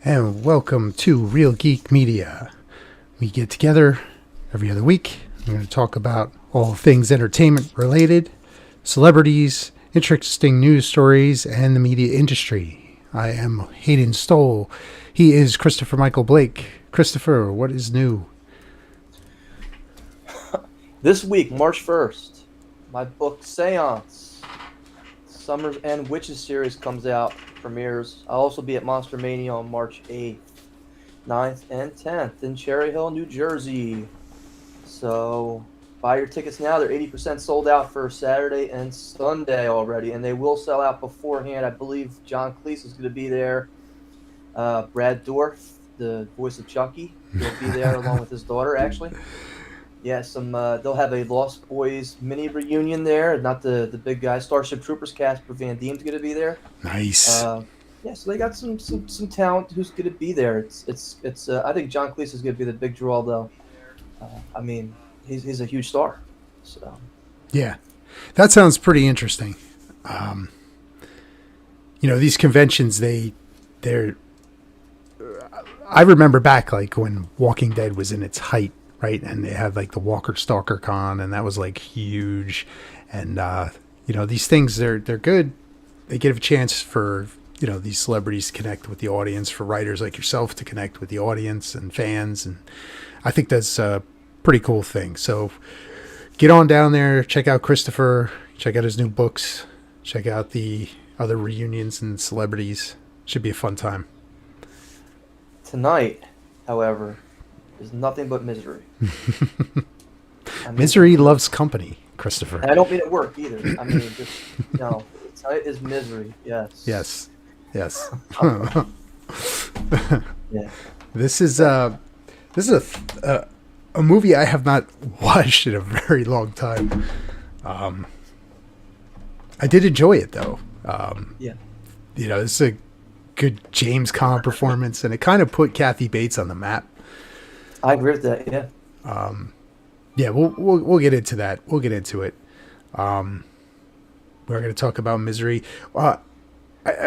and welcome to Real Geek Media. We get together every other week. We're going to talk about all things entertainment related, celebrities, interesting news stories, and the media industry. I am Hayden Stoll. He is Christopher Michael Blake. Christopher, what is new? This week, March 1st, my book Seance, Summer's End Witches series comes out, premieres. I'll also be at Monster Mania on March 8th, 9th, and 10th in Cherry Hill, New Jersey. So buy your tickets now. They're 80% sold out for Saturday and Sunday already, and they will sell out beforehand. I believe John Cleese is going to be there. Brad Dourif, the voice of Chucky, will be there along with his daughter, actually. Yeah, they'll have a Lost Boys mini reunion there. Not the big guy. Starship Troopers Casper Van Dien's going to be there. Nice. Yeah, so they got some talent who's going to be there. It's. I think John Cleese is going to be the big draw, though. I mean, he's a huge star. So. Yeah, that sounds pretty interesting. These conventions, they're. I remember back like when Walking Dead was in its height, right? And they had like the Walker Stalker Con, and that was like huge. And these things they're good. They give a chance for these celebrities to connect with the audience, for writers like yourself to connect with the audience and fans, and I think that's a pretty cool thing. So get on down there, check out Christopher, check out his new books, check out the other reunions and celebrities. Should be a fun time. Tonight, however, is nothing but misery. Misery loves company, Christopher. And I don't mean at work either. I mean, just, tonight is misery. Yes. Yes. Yeah. This is a movie I have not watched in a very long time. I did enjoy it though. Yeah. This is a good James Caan performance, and it kind of put Kathy Bates on the map. I agree with that. Yeah. Yeah, we'll get into that. We'll get into it. We're going to talk about Misery. Are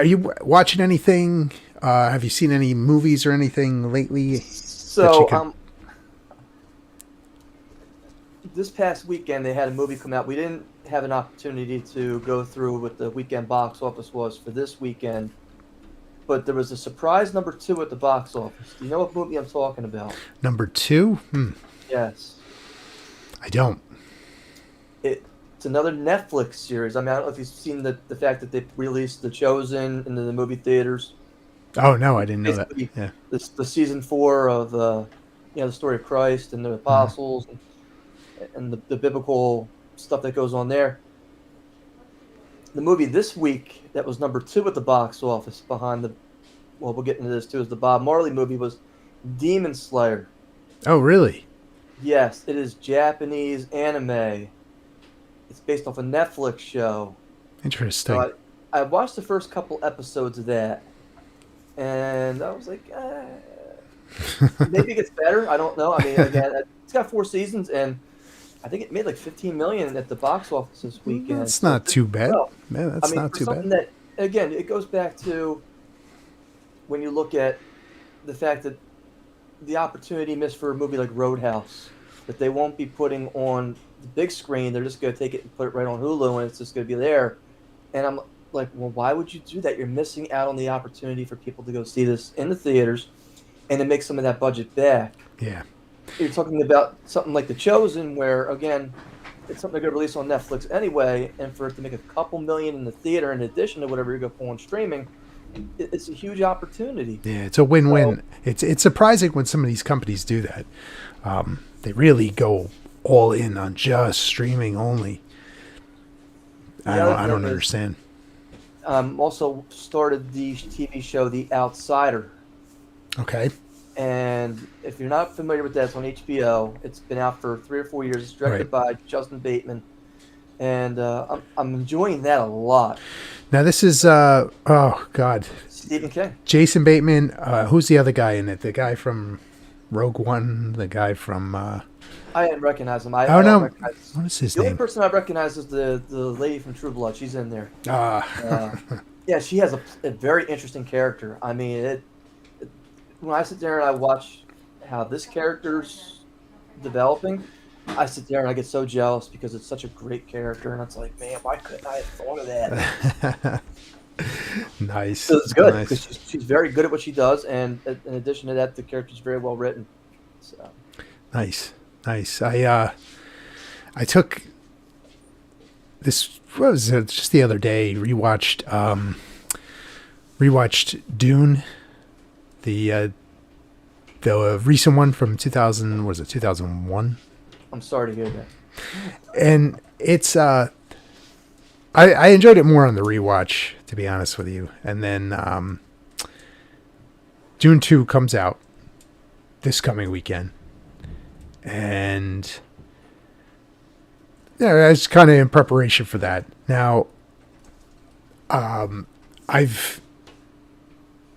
you watching anything? Have you seen any movies or anything lately? So, this past weekend they had a movie come out. We didn't have an opportunity to go through what the weekend box office was for this weekend, but there was a surprise number 2 at the box office. Do you know what movie I'm talking about? Number 2? Yes. I don't. It's another Netflix series. I mean, I don't know if you've seen the fact that they released The Chosen into the movie theaters. Oh, no, I didn't know that. Yeah. The season 4 of the story of Christ and the apostles and the biblical stuff that goes on there. The movie this week that was number 2 at the box office behind we'll get into this too, is the Bob Marley movie, was Demon Slayer. Oh, really? Yes, it is Japanese anime. It's based off a Netflix show. Interesting. So I watched the first couple episodes of that, and I was like, maybe it gets better. I don't know. I mean, again, it's got 4 seasons, and I think it made like $15 million at the box office this weekend. That's not too bad. Man, that's not too bad. That, again, it goes back to when you look at the fact that the opportunity missed for a movie like Roadhouse, that they won't be putting on the big screen. They're just going to take it and put it right on Hulu, and it's just going to be there. And I'm like, well, why would you do that? You're missing out on the opportunity for people to go see this in the theaters and to make some of that budget back. Yeah. You're talking about something like The Chosen, where, again, it's something they're going to release on Netflix anyway, and for it to make a couple million in the theater in addition to whatever you go for on streaming, it's a huge opportunity. Yeah, it's a win-win. So, it's surprising when some of these companies do that. They really go all in on just streaming only. I don't understand. Also started the TV show The Outsider. Okay. And if you're not familiar with that, it's on HBO. It's been out for 3 or 4 years. It's directed by Justin Bateman. And I'm enjoying that a lot. Now this is Stephen King. Jason Bateman. Who's the other guy in it? The guy from Rogue One. The guy from. I didn't recognize him. I don't know. Recognize. What is his name? The name? only person I recognize is the lady from True Blood. She's in there. Ah. Yeah, she has a very interesting character. I mean, when I sit there and I watch how this character's developing, I sit there and I get so jealous because it's such a great character, and it's like, man, why couldn't I have thought of that? Nice, So it's good because nice, she's very good at what she does, and in addition to that, the character's very well written. So nice, nice. I took this. What was it? Just the other day, rewatched Dune, the recent one from 2000. Was it 2001? I'm sorry to hear that. And it's I enjoyed it more on the rewatch, to be honest with you. And then Dune 2 comes out this coming weekend, and yeah, I was kind of in preparation for that. Now, I've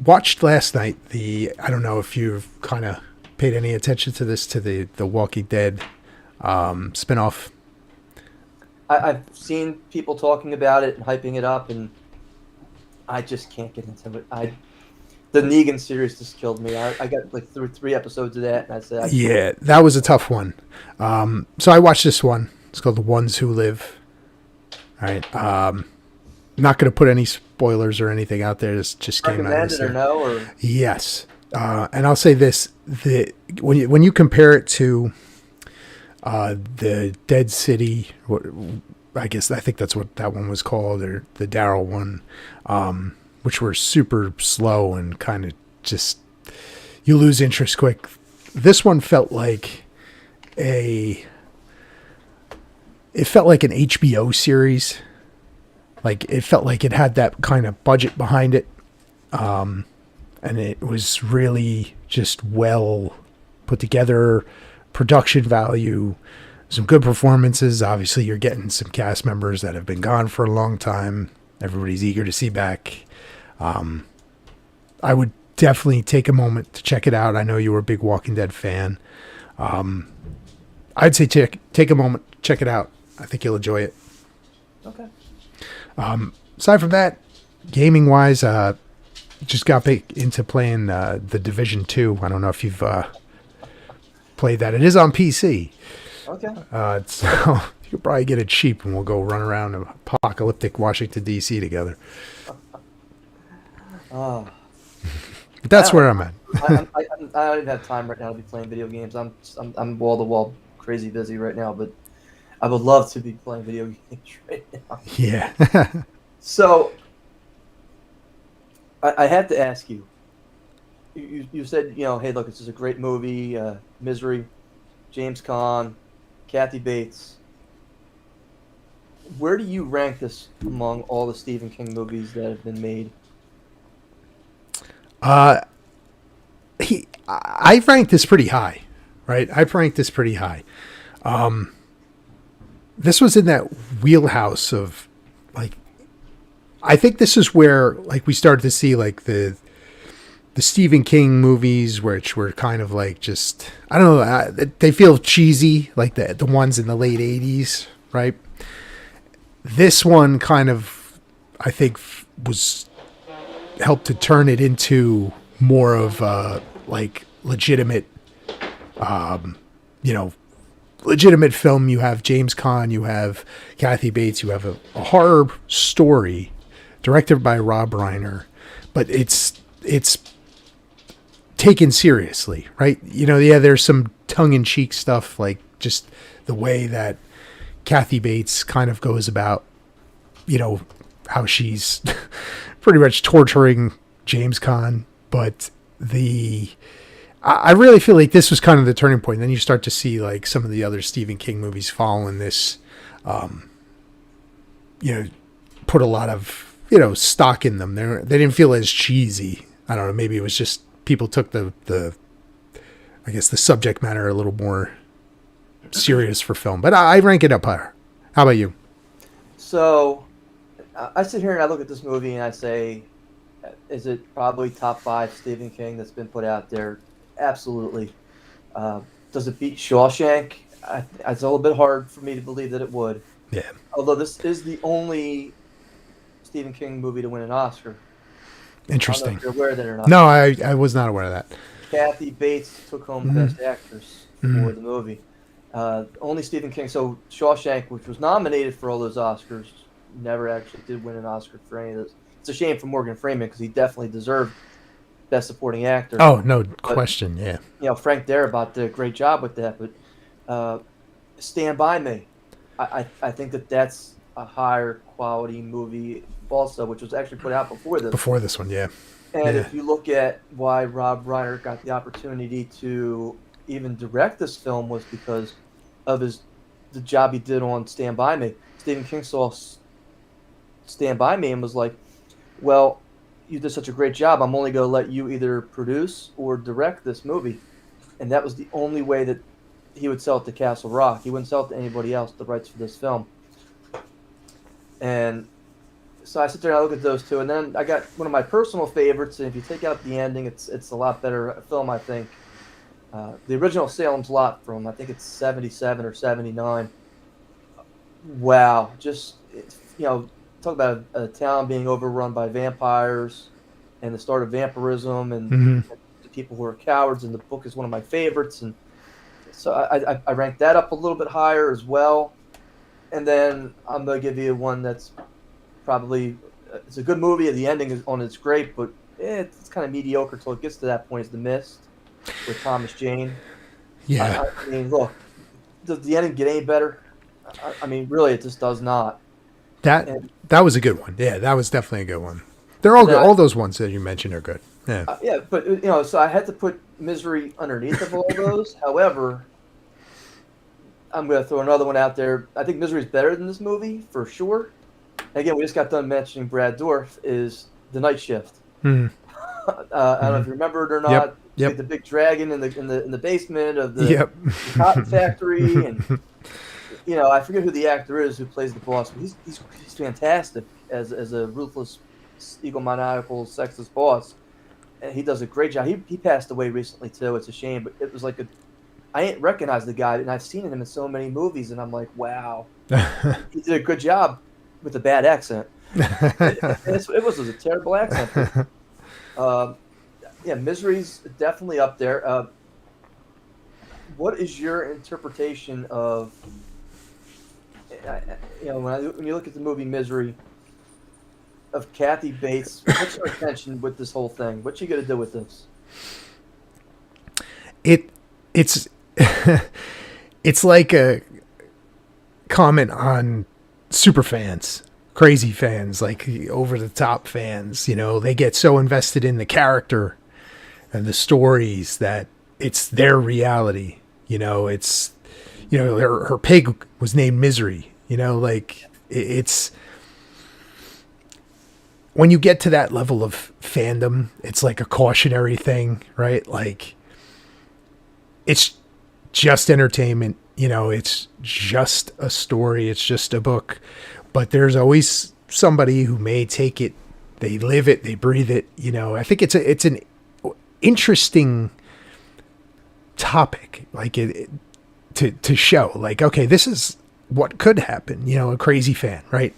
watched last night I don't know if you've kind of paid any attention to this, to the Walking Dead spinoff. I've seen people talking about it and hyping it up, and I just can't get into it. The Negan series just killed me. I got like through 3 episodes of that, and I said, Yeah, that was a tough one. So I watched this one. It's called The Ones Who Live. All right. Not going to put any spoilers or anything out there. This just came out. Recommend it or no? Or Yes. And I'll say this: when you compare it to the Dead City, I think that's what that one was called, or the Daryl one, which were super slow and kind of just, you lose interest quick. This one felt like an HBO series. Like, it felt like it had that kind of budget behind it. And it was really just well put together, production value, some good performances. Obviously, you're getting some cast members that have been gone for a long time. Everybody's eager to see back. I would definitely take a moment to check it out. I know you were a big Walking Dead fan. I'd say take a moment, check it out. I think you'll enjoy it. okay. Aside from that, gaming wise, just got big into playing the Division 2. I don't know if you've played that. It is on PC. Okay. So you could probably get it cheap, and we'll go run around apocalyptic Washington D.C. together. Oh. But that's where I'm at. I don't even have time right now to be playing video games. I'm wall to wall crazy busy right now, but I would love to be playing video games right now. Yeah. So I had to ask you. You said, hey, look, this is a great movie. Misery, James Caan, Kathy Bates. Where do you rank this among all the Stephen King movies that have been made? I ranked this pretty high, right? I've ranked this pretty high. This was in that wheelhouse of, like, I think this is where, like, we started to see, like, the Stephen King movies, which were kind of like, just, I don't know, they feel cheesy, like the ones in the late 80s, right? This one kind of, I think, was helped to turn it into more of like legitimate, legitimate film. You have James Caan, you have Kathy Bates, you have a horror story directed by Rob Reiner, but it's taken seriously, right? There's some tongue-in-cheek stuff, like just the way that Kathy Bates kind of goes about, how she's pretty much torturing James Caan. But I really feel like this was kind of the turning point. Then you start to see, like, some of the other Stephen King movies following this, put a lot of, stock in them. They didn't feel as cheesy. I don't know. Maybe it was just people took the subject matter a little more serious for film. But I rank it up higher. How about you? So I sit here and I look at this movie and I say, is it probably top 5 Stephen King that's been put out there? Absolutely. Does it beat Shawshank? It's a little bit hard for me to believe that it would. Yeah. Although this is the only Stephen King movie to win an Oscar. I don't know Interesting. if you're aware of that or not. No, I was not aware of that. Kathy Bates took home Mm-hmm. Best Actress for the movie. Only Stephen King. So Shawshank, which was nominated for all those Oscars, never actually did win an Oscar for any of those. It's a shame for Morgan Freeman because he definitely deserved Best Supporting Actor. Oh, no But question. Yeah. Frank Darabont did a great job with that. But uh, Stand By Me, I think that's a higher quality movie also, which was actually put out before this. Before this one, yeah. And Yeah. if you look at why Rob Reiner got the opportunity to even direct this film was because of the job he did on Stand By Me. Stephen King saw Stand By Me and was like, "Well, you did such a great job. I'm only going to let you either produce or direct this movie." And that was the only way that he would sell it to Castle Rock. He wouldn't sell it to anybody else, the rights for this film. And so I sit there and I look at those two, and then I got one of my personal favorites. And if you take out the ending, it's a lot better film, I think. The original Salem's Lot from I think it's 77 or 79. Wow, just talk about a town being overrun by vampires, and the start of vampirism, and Mm-hmm. the people who are cowards. And the book is one of my favorites, and so I ranked that up a little bit higher as well. And then I'm gonna give you one that's probably it's a good movie. The ending is on it's great, but it's kind of mediocre till it gets to that point. Is The Mist with Thomas Jane. Yeah. I mean, look, does the ending get any better? I mean, really, it just does not. That And, that was a good one. Yeah, that was definitely a good one. They're all and good. then All those ones that you mentioned are good. Yeah. yeah, but so I had to put Misery underneath of all those. However, I'm going to throw another one out there. I think Misery is better than this movie for sure. Again, we just got done mentioning Brad Dourif is The Night Shift. Mm-hmm. I don't know if you remember it or not. Yep. Yep. Like the big dragon in the basement of the, Yep. the cotton factory, and I forget who the actor is who plays the boss, but he's fantastic as a ruthless, egomaniacal, sexist boss, and he does a great job. He passed away recently too. It's a shame, but it was like I didn't recognize the guy, and I've seen him in so many movies, and I'm like, wow, he did a good job with a bad accent. It was a terrible accent. But, yeah, Misery's definitely up there. What is your interpretation of, when you look at the movie Misery, of Kathy Bates? What's her intention with this whole thing? What's she gonna do with this? It's it's like a comment on super fans, crazy fans, like over the top fans. They get so invested in the character and the stories that it's their reality. It's her pig was named Misery. Like it's when you get to that level of fandom, it's like a cautionary thing, right? Like it's just entertainment. It's just a story. It's just a book, but there's always somebody who may take it. They live it. They breathe it. I think it's an interesting topic, like to show, like, okay, this is what could happen. A crazy fan, right?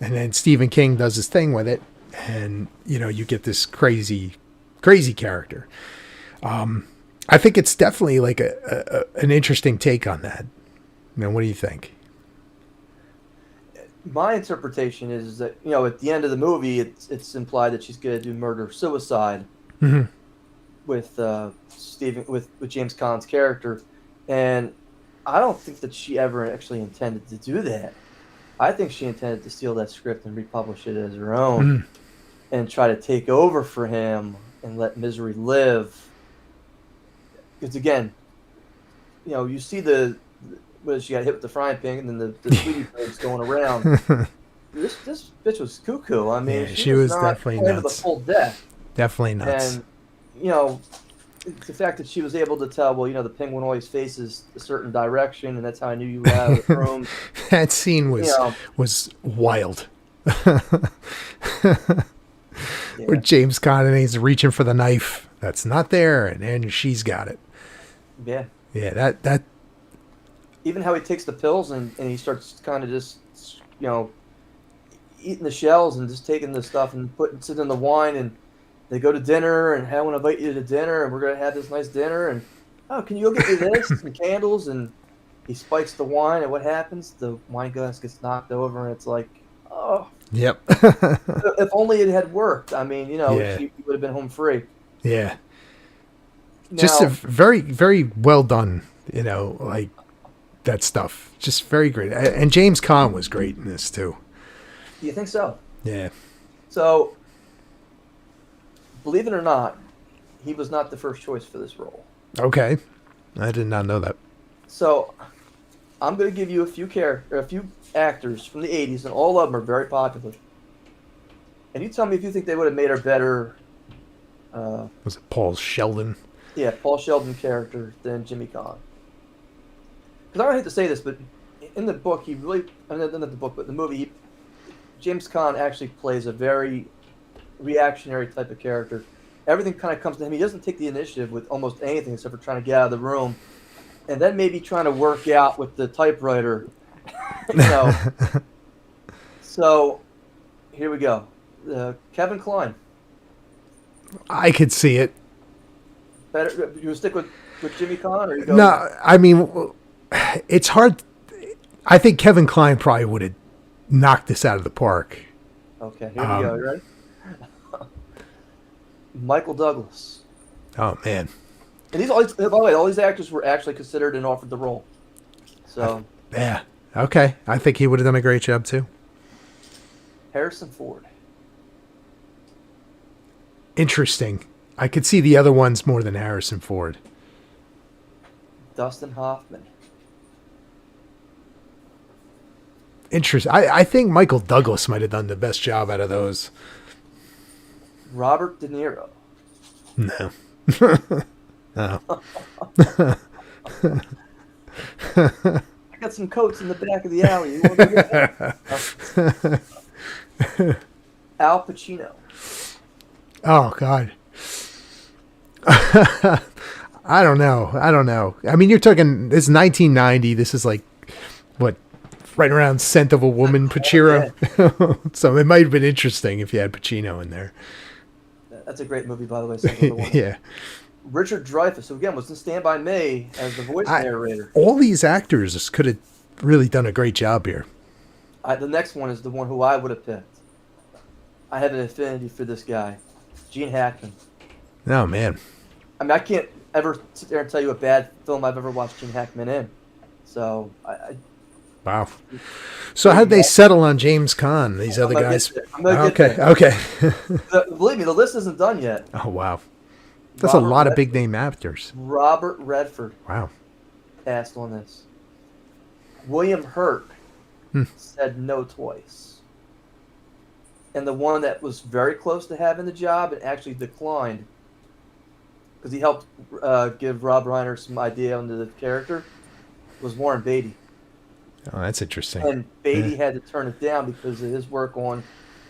And then Stephen King does his thing with it, and you get this crazy character. I think it's definitely like an interesting take on that. What do you think? My interpretation is that at the end of the movie, it's implied that she's gonna do murder suicide Mm-hmm. with with James Caan's character, and I don't think that she ever actually intended to do that. I think she intended to steal that script and republish it as her own, Mm. and try to take over for him and let Misery live. Because again, you see she got hit with the frying pan, and then the Tweety birds going around. This bitch was cuckoo. I mean, Yeah, she was not definitely playing to the nuts. full death. Definitely nuts. And the fact that she was able to tell, well, the penguin always faces a certain direction, and that's how I knew you were out of the room. That scene You know, was wild. yeah. Where James Caan and he's reaching for the knife that's not there, and then she's got it. Yeah. Yeah, that Even how he takes the pills and he starts kind of just, eating the shells and just taking the stuff and putting it in the wine, and they go to dinner, and hey, I want to invite you to dinner, and we're gonna have this nice dinner, and oh, can you go get me this and candles? And he spikes the wine, and what happens? The wine glass gets knocked over, and it's like, oh, Yep. if only it had worked. I mean, Yeah. she would have been home free. Yeah. Just a Now, very, very well done, like that stuff. Just very great. And James Caan was great in this too. do you think so? Yeah. So, believe it or not, he was not the first choice for this role. Okay. I did not know that. So, I'm going to give you a few actors from the '80s, and all of them are very popular. And you tell me if you think they would have made her better. Was it Paul Sheldon? Yeah, Paul Sheldon character than Jimmy Caan. Because I don't hate to say this, but in the book, he really, not the book, but the movie, James Caan actually plays a very reactionary type of character. Everything kind of comes to him. He doesn't take the initiative with almost anything except for trying to get out of the room, and then maybe trying to work out with the typewriter. So here we go. Kevin Kline. I could see it. Better you stick with Jimmy Caan, or you go? No, I mean, it's hard. I think Kevin Kline probably would have knocked this out of the park. Okay, here we go. You ready? Michael Douglas. Oh man. And by the way, all these actors were actually considered and offered the role. So Yeah. Okay. I think he would have done a great job too. Harrison Ford. Interesting. I could see the other ones more than Harrison Ford. Dustin Hoffman. Interesting. I think Michael Douglas might have done the best job out of those. Robert De Niro. No. No. I got some coats in the back of the alley. You want to get that? Al Pacino. Oh God. I don't know. I mean, you're talking. This is 1990. This is like what, right around Scent of a Woman, Pacino. Yeah. So it might have been interesting if you had Pacino in there. That's a great movie, by the way. Scent of a Woman. Yeah. Richard Dreyfuss, who again was in Stand By Me as the voice narrator. All these actors could have really done a great job here. The next one is the one who I would have picked. I have an affinity for this guy, Gene Hackman. Oh man. I mean, I can't ever sit there and tell you a bad film I've ever watched Gene Hackman in. So, Wow. So how'd they settle on James Caan? These other guys. Okay. Believe me, the list isn't done yet. Oh wow. That's a lot of big name actors. Robert Redford. Wow. Passed on this. William Hurt said no twice. And the one that was very close to having the job and actually declined, because he helped give Rob Reiner some idea on the character, was Warren Beatty. Oh, that's interesting. And Beatty had to turn it down because of his work on,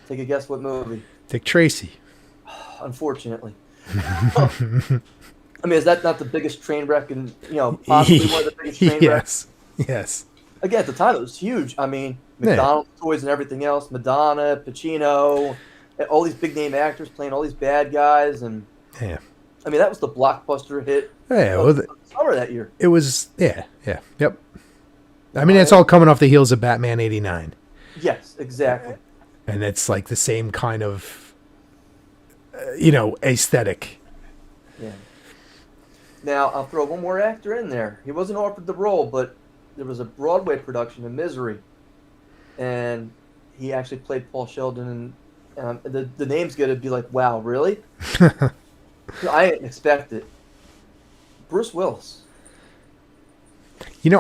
take a guess what movie? Dick Tracy. Unfortunately. I mean, is that not the biggest train wreck and, possibly one of the biggest train wrecks? Yes. Again, at the time, it was huge. I mean, McDonald's toys and everything else, Madonna, Pacino, all these big name actors playing all these bad guys. And yeah. I mean, that was the blockbuster hit of the summer that year. It was, yep. I mean, it's all coming off the heels of Batman 89. Yes, exactly. And it's like the same kind of, aesthetic. Yeah. Now, I'll throw one more actor in there. He wasn't offered the role, but there was a Broadway production of Misery. And he actually played Paul Sheldon. And the name's going to be like, wow, really? I didn't expect it. Bruce Willis.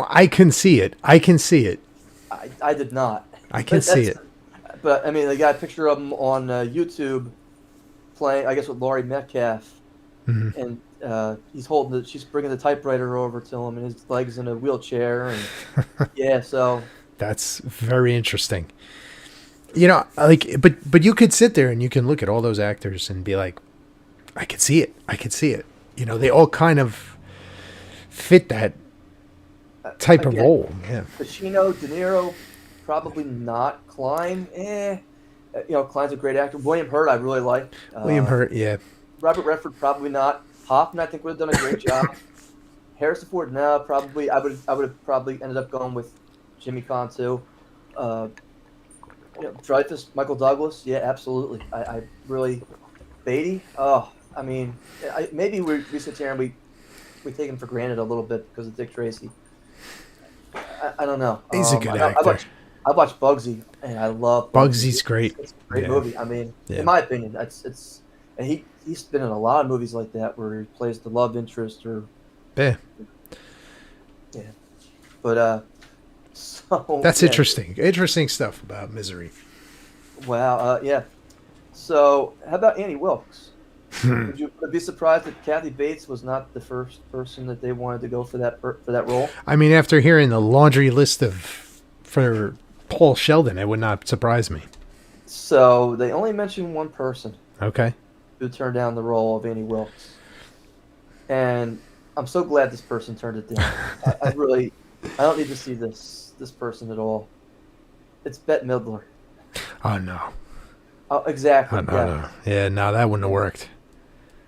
I can see it. I did not. I can see it. But, I mean, they got a picture of him on YouTube playing, I guess, with Laurie Metcalf. Mm-hmm. And he's she's bringing the typewriter over to him, and his leg's in a wheelchair. And yeah, so. That's very interesting. But you could sit there and you can look at all those actors and be like, I could see it. They all kind of fit that type of role. Yeah. Pacino, De Niro, probably not. Kline, And Caan's a great actor. William Hurt, I really like. William Hurt, yeah. Robert Redford, probably not. Hoffman, I think, would have done a great job. Harrison Ford, no, probably. I would have probably ended up going with Jimmy Caan too. Dreyfus, Michael Douglas, yeah, absolutely. I really Beatty. Oh, I mean, maybe we sit here and we take him for granted a little bit because of Dick Tracy. I don't know. He's a good actor. I watched Bugsy, and I love Bugsy's great. It's a great movie. I mean, in my opinion, and he's been in a lot of movies like that where he plays the love interest or yeah. But so that's interesting. Interesting stuff about Misery. Wow. Yeah. So how about Annie Wilkes? Would you be surprised that Kathy Bates was not the first person that they wanted to go for that role? I mean, after hearing the laundry list for Paul Sheldon, it would not surprise me. So they only mentioned one person. Okay. Who turned down the role of Annie Wilkes, and I'm so glad this person turned it down. I don't need to see this person at all. It's Bette Midler. Oh no. Oh, exactly. Oh, no. Yeah, no, that wouldn't have worked.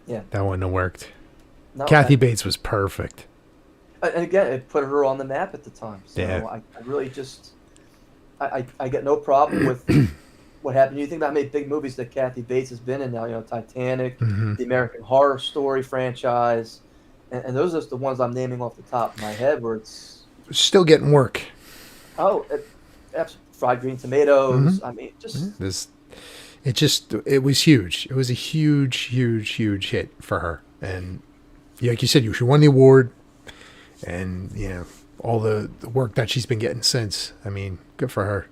Yeah. That wouldn't have worked. No, Kathy Bates was perfect. And again, it put her on the map at the time. So yeah. I really just, I get no problem with what happened. You think about how many big movies that Kathy Bates has been in now, Titanic, the American Horror Story franchise, and those are just the ones I'm naming off the top of my head where it's... Still getting work. Oh, Fried Green Tomatoes. I mean, just... It was huge. It was a huge, huge, huge hit for her. And like you said, she won the award. And, all the work that she's been getting since. I mean, good for her.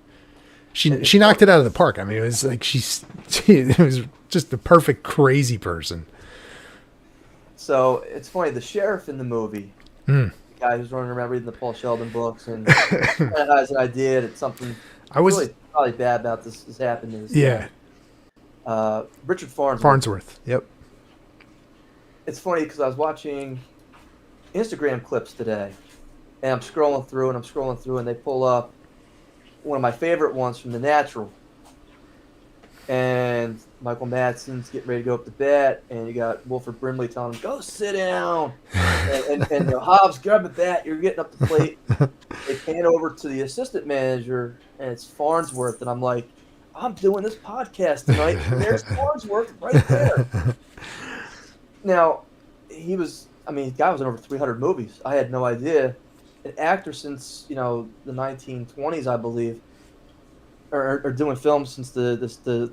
She knocked it out of the park. I mean, it was like it was just the perfect crazy person. So it's funny, the sheriff in the movie, the guy who's running around reading the Paul Sheldon books and has an idea that something really probably bad about this has happened to his dad. Richard Farnsworth. Yep. It's funny because I was watching Instagram clips today, and I'm scrolling through, and they pull up one of my favorite ones from The Natural. And Michael Madsen's getting ready to go up to bat, and you got Wilford Brimley telling him, "Go sit down." and Hobbs, grab the bat, you're getting up the plate. They pan over to the assistant manager, and it's Farnsworth, and I'm like, I'm doing this podcast tonight, and there's Farnsworth right there. Now, the guy was in over 300 movies. I had no idea. An actor since, the 1920s, I believe, or doing films since the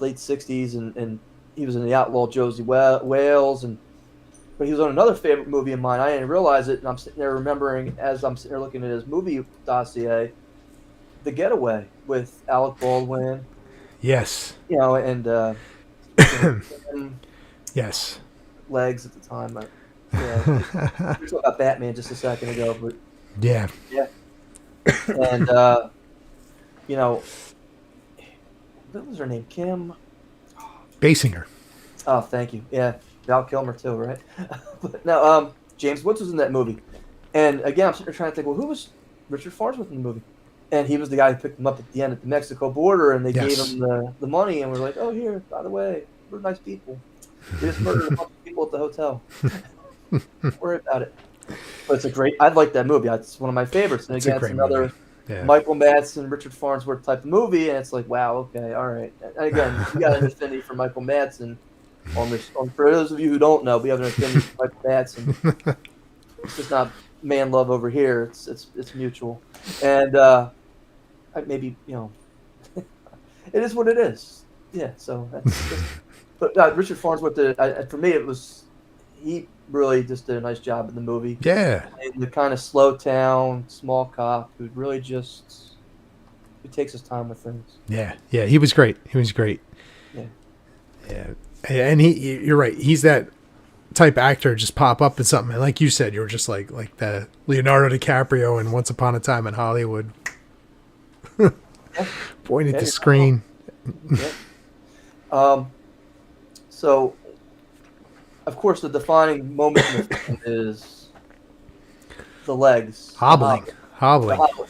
late 60s, and he was in The Outlaw Josie Wales, but he was on another favorite movie of mine. I didn't realize it, and I'm sitting there remembering, as I'm sitting there looking at his movie dossier, The Getaway with Alec Baldwin. Yes. And yes. Legs at the time. We were talking about Batman just a second ago, but yeah. And what was her name? Kim Basinger. Oh, thank you. Yeah, Val Kilmer too, right? But no, James Woods was in that movie, and again, I'm sitting there trying to think, well, who was Richard Farnsworth in the movie? And he was the guy who picked him up at the end at the Mexico border, and they gave him the money, and we're like, oh, here, by the way, we're nice people. We just murdered a bunch of people at the hotel. Don't worry about it. But I'd like that movie. It's one of my favorites. And again, it's another Michael Madsen, Richard Farnsworth type of movie, and it's like, wow, okay, all right. And again, we got an affinity for Michael Madsen. For those of you who don't know, we have an affinity for Michael Madsen. It's just not man love over here. It's mutual. And maybe, it is what it is. Yeah, so that's but Richard Farnsworth did it. For me, he really just did a nice job in the movie. Yeah. And the kind of slow town, small cop who really who takes his time with things. Yeah, he was great. Yeah. And you're right. He's that type actor, just pop up in something. And like you said, you were just like the Leonardo DiCaprio in Once Upon a Time in Hollywood. Point at the screen. Yeah. So, of course, the defining moment in the film is the legs. Hobbling.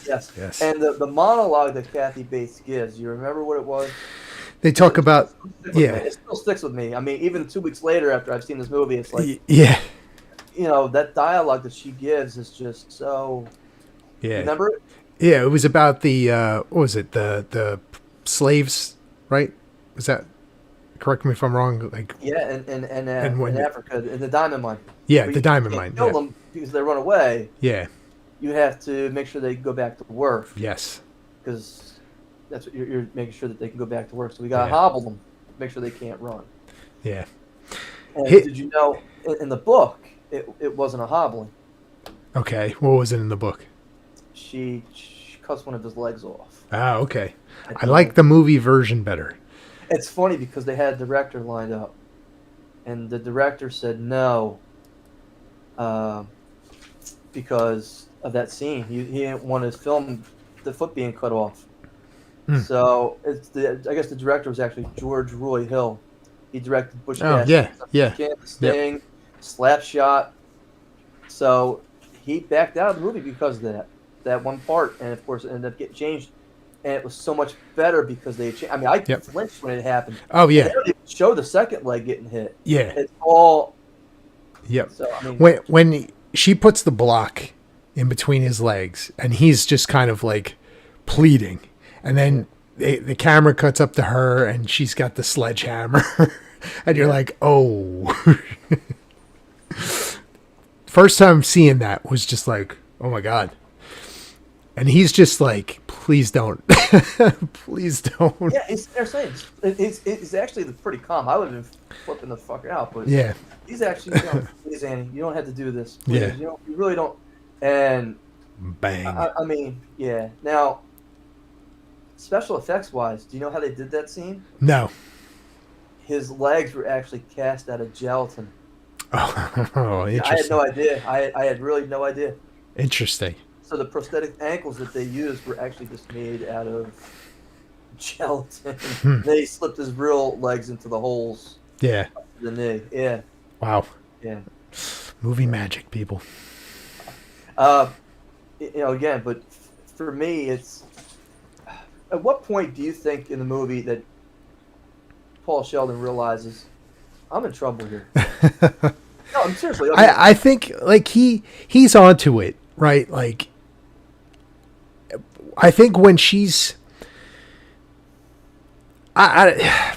Yes. And the monologue that Kathy Bates gives, you remember what it was? They talk about, yeah, It still sticks with me. I mean, even 2 weeks later after I've seen this movie, it's like, yeah, that dialogue that she gives is just so. You yeah, remember it? yeah. It was about the what was it? The slaves, right? Was that, correct me if I'm wrong? Like, Yeah, and in when, Africa, in the diamond mine. yeah, But the you diamond can't mine. kill Yeah, them because they run away. yeah, You have to make sure they go back to work yes, because that's what you're making sure that they can go back to work. So we gotta yeah, hobble them, make sure they can't run. yeah. And Hit. did you know in the book it wasn't a hobbling? Okay, what was it in the book? She cuts one of his legs off Ah, okay. at I the like end. the movie version better. It's funny because they had a director lined up, and the director said no, uh, because of that scene. He didn't want his film the foot being cut off. Hmm. So I guess the director was actually George Roy Hill. He directed Bush Oh yeah, Cassidy's yeah, The yep, Sting, Slapshot. So he backed out of the movie because of that one part, and of course it ended up getting changed. And it was so much better because they changed. I mean, I yep. flinched when it happened, Oh and they yeah, don't even show the second leg getting hit. yeah, It's all yep. so. I mean, When she puts the block in between his legs, and he's just kind of like pleading, and then the camera cuts up to her, and she's got the sledgehammer, and you're Yeah. like, oh. First time seeing that was just like, oh my god. And he's just like, please don't, please don't. yeah, they're saying it's actually pretty calm. I would have been flipping the fucker out, but Yeah, he's actually, please, Annie, you don't have to do this. Please. Yeah. You really don't. And bang. I mean, yeah. Now, special effects wise, do you know how they did that scene? No. His legs were actually cast out of gelatin. Oh, Yeah, I had interesting. no idea. I had really no idea. Interesting. So the prosthetic ankles that they used were actually just made out of gelatin. They slipped his real legs into the holes Yeah. of the knee. Yeah, Wow. yeah. Movie magic, people. Uh, again, but for me, it's at what point do you think in the movie that Paul Sheldon realizes I'm in trouble here? No, I'm seriously. I mean, I think like he's onto it, right? Like I think when she's I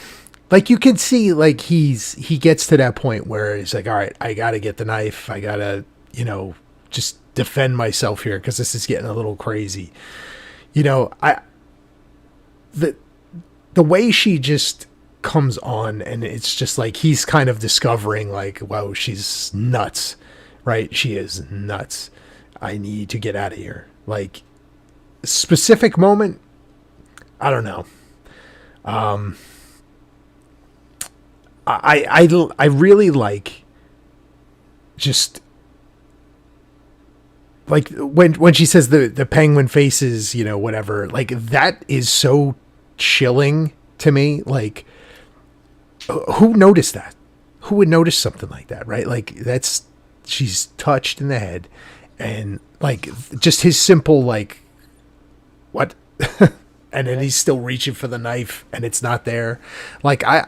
like you can see like he gets to that point where he's like, all right, I gotta get the knife, I gotta, just defend myself here because this is getting a little crazy. I the way she just comes on, and it's just like he's kind of discovering like, wow, she's nuts, right? She is nuts. I need to get out of here. Like specific moment, I don't know. I really like just like when she says the penguin faces, whatever, like that is so chilling to me. Like who noticed that? Who would notice something like that, right? Like she's touched in the head, and like just his simple like what and then he's still reaching for the knife and it's not there. Like I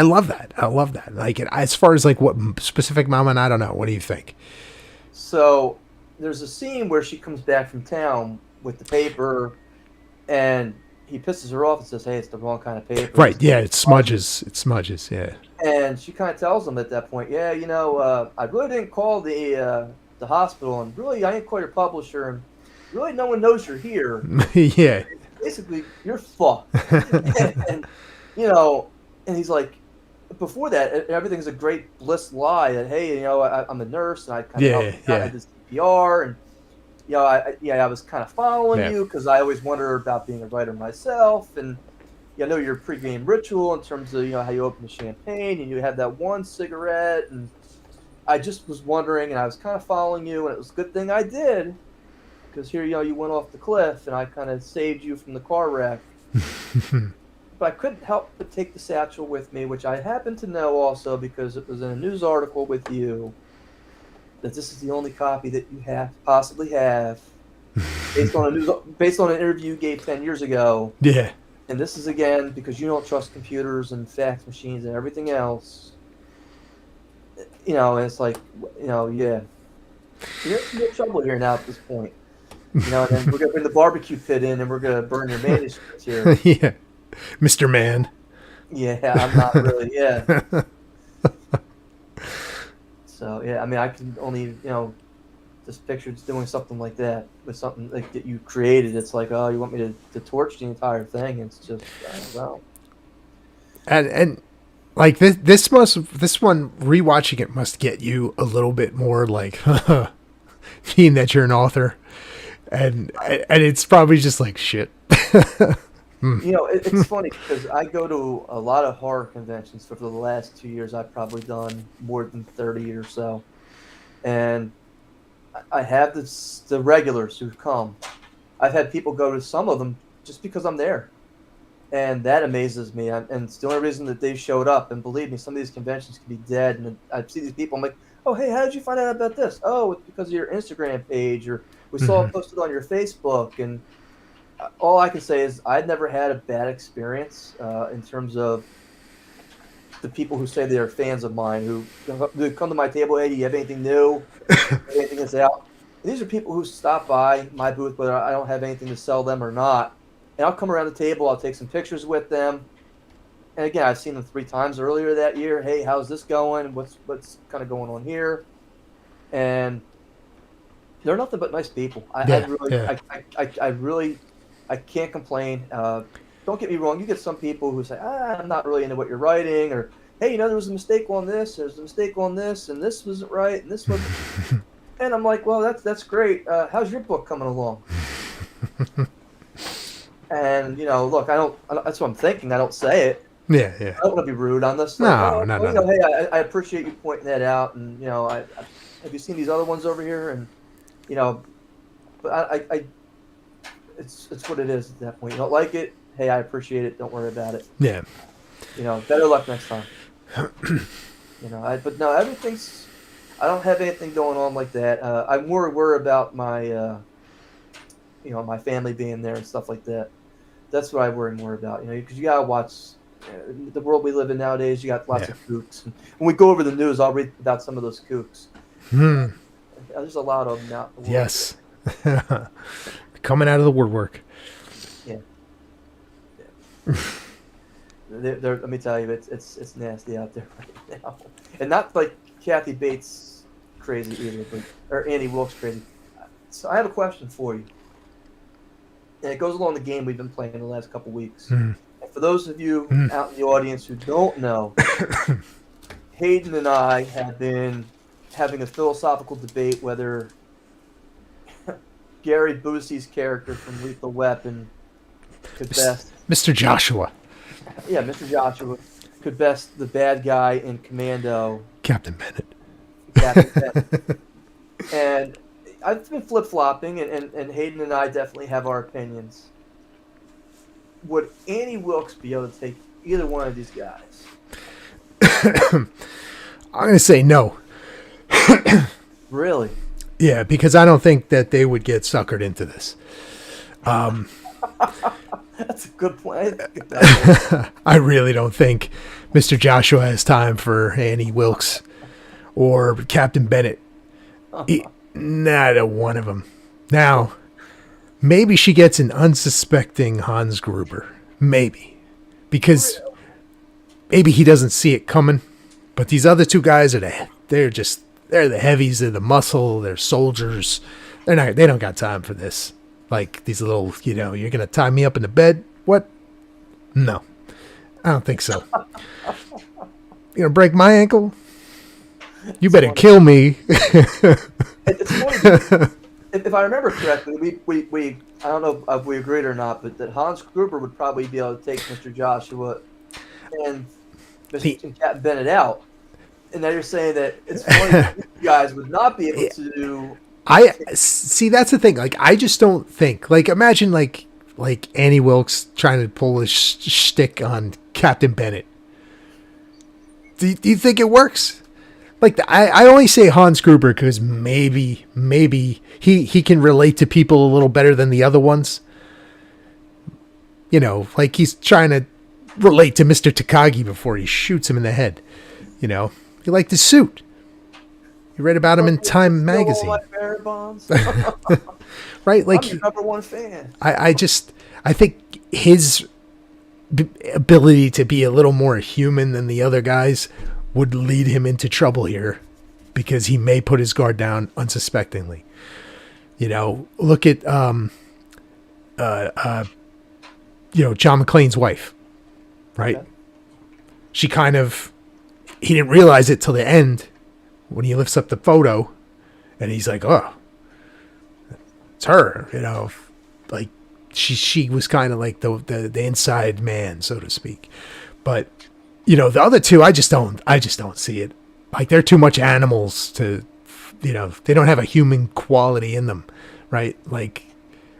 love that. I love that. Like as far as like what specific moment, I don't know. What do you think? so there's a scene where she comes back from town with the paper, and he pisses her off and says, "Hey, it's the wrong kind of paper." Right. Yeah. It smudges. It smudges. Yeah. And she kind of tells him at that point, "Yeah, I really didn't call the hospital, and really I ain't quite a publisher, and really no one knows you're here. Yeah. Basically, you're fucked." And he's like, before that, everything's a great bliss lie that, hey, I'm a nurse and I kind of Yeah. helped out. I did CPR, and I was kind of following Yeah. you because I always wonder about being a writer myself, and I know your pregame ritual in terms of how you open the champagne and you have that one cigarette, and I just was wondering, and I was kind of following you, and it was a good thing I did because here you went off the cliff, and I kind of saved you from the car wreck. But I couldn't help but take the satchel with me, which I happen to know also because it was in a news article with you that this is the only copy that you possibly have based on an interview you gave 10 years ago. Yeah. And this is again because you don't trust computers and fax machines and everything else. It's like, yeah, you're in some real trouble here now at this point. And then we're gonna bring the barbecue pit in, and we're gonna burn your manuscripts here. Yeah, Mr. Man. Yeah, I'm not really. Yeah. So yeah, I mean, I can only just picture just doing something like that with something like that you created. It's like, oh, you want me to torch the entire thing? It's just, I don't know. And like this one rewatching it must get you a little bit more like being that you're an author, and it's probably just like shit. It's funny because I go to a lot of horror conventions. For the last 2 years, I've probably done more than 30 or so, and I have the regulars who come. I've had people go to some of them just because I'm there, and that amazes me. And it's the only reason that they showed up. And believe me, some of these conventions can be dead. And I see these people, I'm like, oh, hey, how did you find out about this? Oh, it's because of your Instagram page, or we saw it posted on your Facebook. And all I can say is I've never had a bad experience in terms of the people who say they're fans of mine, who come to my table, hey, do you have anything new? Anything that's out? And these are people who stop by my booth, whether I don't have anything to sell them or not. And I'll come around the table, I'll take some pictures with them. And again, I've seen them 3 times earlier that year. Hey, how's this going? What's kind of going on here? And they're nothing but nice people. I can't complain. Don't get me wrong. You get some people who say, I'm not really into what you're writing, or, hey, there was a mistake on this, there's a mistake on this, and this wasn't right, and this wasn't. And I'm like, well, that's great. How's your book coming along? And, look, that's what I'm thinking. I don't say it. Yeah. I don't want to be rude on this. No. Hey, I appreciate you pointing that out. And, have you seen these other ones over here? And, but it's what it is at that point. You don't like it? Hey, I appreciate it. Don't worry about it. Yeah. Better luck next time. But no, everything's, I don't have anything going on like that. I'm more worried about my, my family being there and stuff like that. That's what I worry more about, because you got to watch the world we live in nowadays. You got lots of kooks. And when we go over the news, I'll read about some of those kooks. There's a lot of them out in the world. Yes. Coming out of the woodwork. Yeah. Let me tell you, it's nasty out there right now. And not like Kathy Bates crazy either, or Annie Wilkes crazy. So I have a question for you. And it goes along the game we've been playing the last couple weeks. And for those of you out in the audience who don't know, Hayden and I have been having a philosophical debate whether Gary Busey's character from Lethal Weapon could best... Mr. Joshua. Yeah, Mr. Joshua could best the bad guy in Commando. Captain Bennett. And I've been flip-flopping, and Hayden and I definitely have our opinions. Would Annie Wilkes be able to take either one of these guys? I'm going to say no. Really? Yeah, because I don't think that they would get suckered into this. That's a good point. I really don't think Mr. Joshua has time for Annie Wilkes or Captain Bennett. Not one of them. Now, maybe she gets an unsuspecting Hans Gruber. Maybe. Because maybe he doesn't see it coming. But these other 2 guys they're the heavies, they're the muscle, they're soldiers. They don't got time for this. Like these little, you're going to tie me up in the bed? What? No. I don't think so. You're going to break my ankle? You better kill me. It's funny. If I remember correctly, we I don't know if we agreed or not, but that Hans Gruber would probably be able to take Mr. Joshua and Captain Bennett out. And now you're saying that it's funny that you guys would not be able to. I see. That's the thing. Like, I just don't think. Like, imagine like Annie Wilkes trying to pull a shtick on Captain Bennett. Do you think it works? Like, I only say Hans Gruber because maybe he can relate to people a little better than the other ones. You know, like he's trying to relate to Mr. Takagi before he shoots him in the head. You know, he liked his suit. You read about him in Time magazine. All my bearer bonds. Right? Like, I'm your number one fan. I think his ability to be a little more human than the other guys would lead him into trouble here, because he may put his guard down unsuspectingly. You know, look at John McClane's wife, right? Okay. She kind of, he didn't realize it till the end when he lifts up the photo, and he's like, oh, it's her, you know, like she was kind of like the inside man, so to speak. But, you know, the other two, I just don't see it. Like, they're too much animals to, you know, they don't have a human quality in them, right? Like,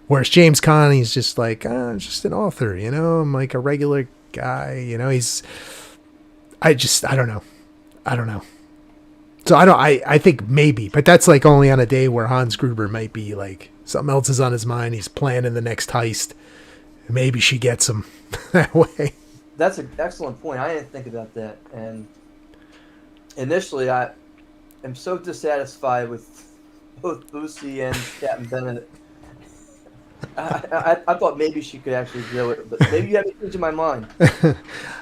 whereas James Caan, he's just like, I'm just an author, you know, I'm like a regular guy, you know, I don't know. So I think maybe, but that's like only on a day where Hans Gruber might be like, something else is on his mind, he's planning the next heist. Maybe she gets him that way. That's an excellent point. I didn't think about that. And initially, I am so dissatisfied with both Boosie and Captain Bennett. I thought maybe she could actually do it, but maybe you have me changing my mind.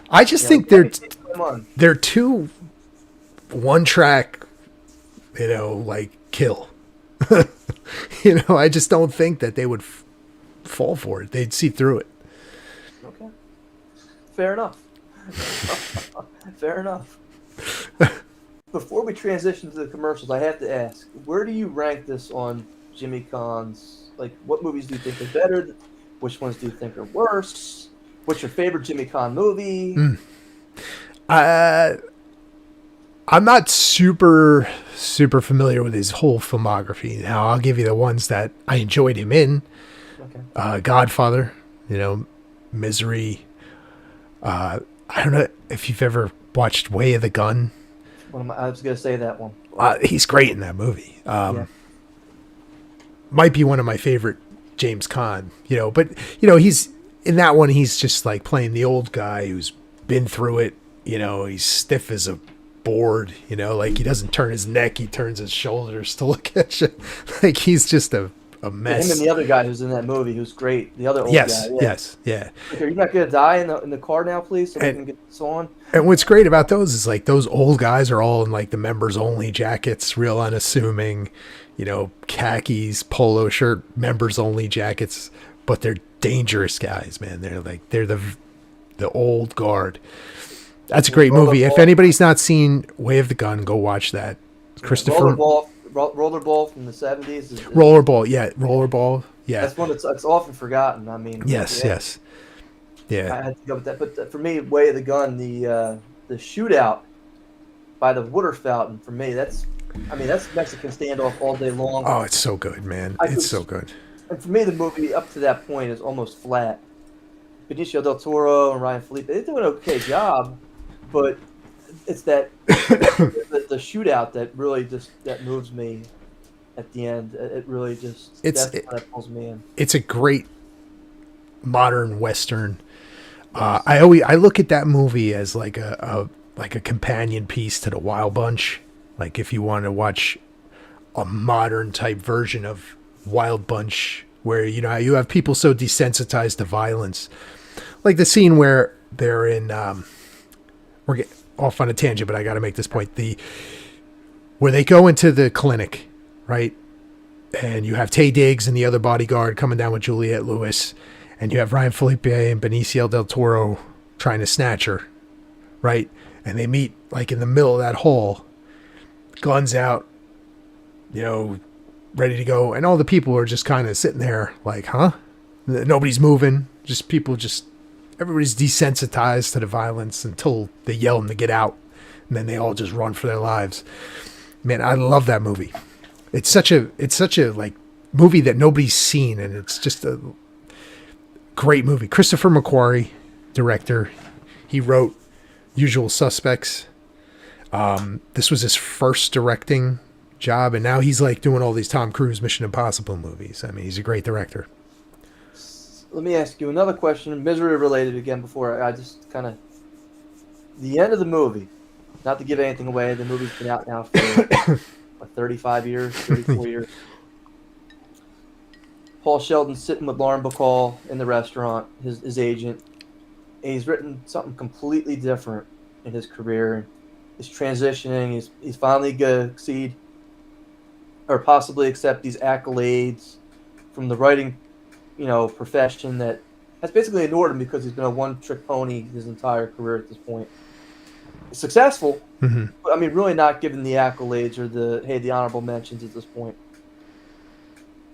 I just think they're too one track, you know, like kill. You know, I just don't think that they would fall for it. They'd see through it. Okay. Fair enough. Fair enough. Before we transition to the commercials, I have to ask, where do you rank this on Jimmy Caan's, like, what movies do you think are better? Which ones do you think are worse? What's your favorite Jimmy Caan movie? I'm not super familiar with his whole filmography. Now, I'll give you the ones that I enjoyed him in. Okay. Godfather, you know, Misery. I don't know if you've ever watched Way of the Gun. I was going to say that one. He's great in that movie. Might be one of my favorite James Caan, you know, but, you know, he's in that one, he's just like playing the old guy who's been through it. You know, he's stiff as a board, you know, like he doesn't turn his neck, he turns his shoulders to look at you. Like he's just a mess. Him and the other guy who's in that movie who's great. The other old guy. Yeah. Yes. Yeah. Okay, you're not going to die in the car now, please, so we can get this on? And what's great about those is like those old guys are all in like the members only jackets, real unassuming, you know, khakis, polo shirt, members only jackets, but they're dangerous guys, man. They're the old guard. That's a great movie. If anybody's not seen Way of the Gun, go watch that. Christopher Rollerball from the 70s. Rollerball. Yeah. That's one that's often forgotten. I mean, yes. Yeah. I had to go with that. But for me, Way of the Gun, the shootout by the water fountain, for me, that's Mexican standoff all day long. Oh, it's so good, man. So good. And for me, the movie up to that point is almost flat. Benicio del Toro and Ryan Felipe, they do an okay job, but it's that the shootout that really that moves me at the end. It really that pulls me in. It's a great modern Western. I look at that movie as like a companion piece to the Wild Bunch. Like if you want to watch a modern type version of Wild Bunch, where you know you have people so desensitized to violence, like the scene where they're in. We're getting off on a tangent, but I got to make this point. Where they go into the clinic, right? And you have Taye Diggs and the other bodyguard coming down with Juliette Lewis, and you have Ryan Felipe and Benicio del Toro trying to snatch her, right? And they meet like in the middle of that hall, guns out, you know, ready to go, and all the people are just kind of sitting there like, huh? Nobody's moving, everybody's desensitized to the violence until they yell them to get out, and then they all just run for their lives. Man, I love that movie. It's such a like movie that nobody's seen, and it's just a great movie. Christopher McQuarrie, director. He wrote Usual Suspects. This was his first directing job, and now he's like doing all these Tom Cruise Mission Impossible movies. I mean, he's a great director. let me ask you another question, misery related again. Before I just kind of the end of the movie. Not to give anything away, the movie's been out now for what, 35 years, 34 years. Paul Sheldon's sitting with Lauren Bacall in the restaurant, his agent, and he's written something completely different in his career. He's transitioning. He's finally going to succeed or possibly accept these accolades from the writing, profession that has basically ignored him because he's been a one-trick pony his entire career at this point. Successful, but I mean, really not given the accolades or the honorable mentions at this point.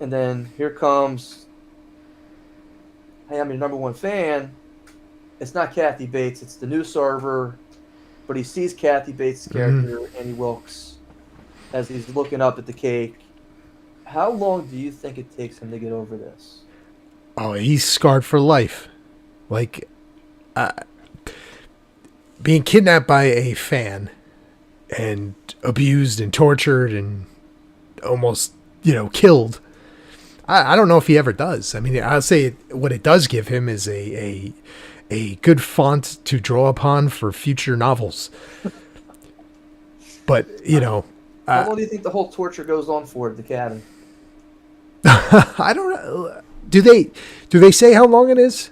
And then here comes, hey, I'm your number one fan. It's not Kathy Bates, it's the new server, but he sees Kathy Bates' character, Annie Wilkes, as he's looking up at the cake. How long do you think it takes him to get over this? Oh, he's scarred for life. Like, being kidnapped by a fan and abused and tortured and almost, killed. I don't know if he ever does. I mean, I'll say what it does give him is a good font to draw upon for future novels. But, how long do you think the whole torture goes on for at the cabin? I don't know. Do they say how long it is?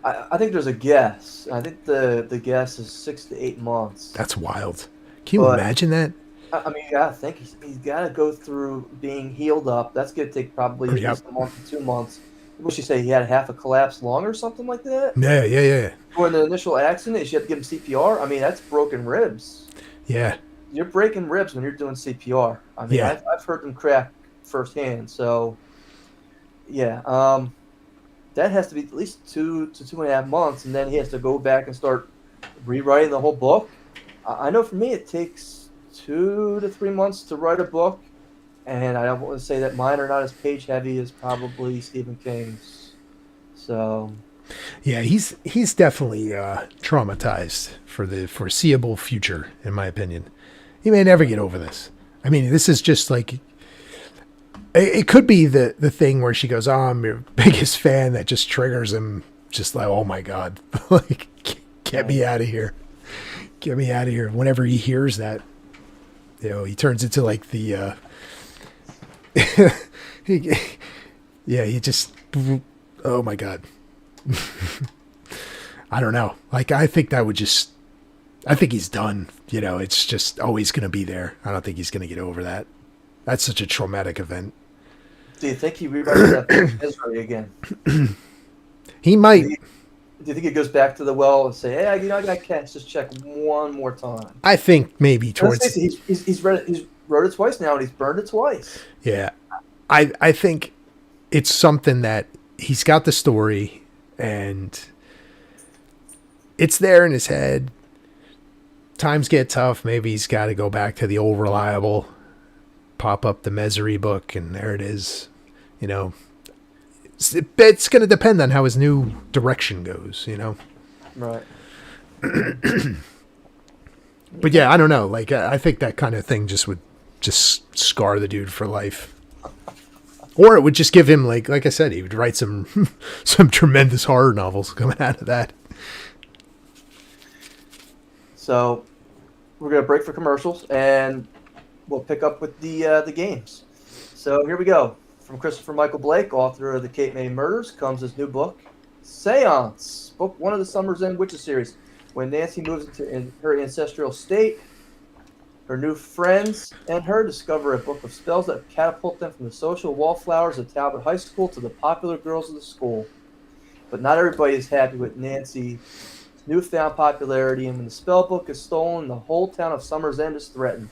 I think there's a guess. I think the guess is 6 to 8 months. That's wild. Can you imagine that? I mean, I think he's got to go through being healed up. That's going to take probably at least a month to 2 months. What she say? He had half a collapsed lung or something like that? Yeah. Or in the initial accident, you have to give him CPR. I mean, that's broken ribs. Yeah. You're breaking ribs when you're doing CPR. I mean, yeah. I've heard them crack firsthand. So, yeah. That has to be at least 2 to 2.5 months, and then he has to go back and start rewriting the whole book. I know for me it takes 2 to 3 months to write a book, and I don't want to say that mine are not as page heavy as probably Stephen King's. So, yeah, he's definitely traumatized for the foreseeable future, in my opinion. He may never get over this. I mean, this is just like. It could be the thing where she goes, "Oh, I'm your biggest fan," that just triggers him. Just like, oh my God, like, get me out of here. Get me out of here. Whenever he hears that, he turns into like the, he just, oh my God. I don't know. Like, I think he's done. It's just always going to be there. I don't think he's going to get over that. That's such a traumatic event. Do you think he rewrites that misery again? He might. Do you think he goes back to the well and say, "Hey, I got cats. Just check one more time"? I think maybe towards. He's wrote it twice now, and he's burned it twice. Yeah, I think it's something that he's got the story, and it's there in his head. Times get tough. Maybe he's got to go back to the old reliable. Pop up the Misery book, and there it is. It's going to depend on how his new direction goes. Right. But yeah, I don't know. Like, I think that kind of thing would scar the dude for life. Or it would just give him like I said, he would write some tremendous horror novels coming out of that. So we're gonna break for commercials, and we'll pick up with the games. So here we go. From Christopher Michael Blake, author of the Cape May Murders, comes his new book, Seance, book 1 of the Summer's End Witches series. When Nancy moves into her ancestral state, her new friends and her discover a book of spells that catapult them from the social wallflowers of Talbot High School to the popular girls of the school. But not everybody is happy with Nancy's newfound popularity, and when the spell book is stolen, the whole town of Summer's End is threatened,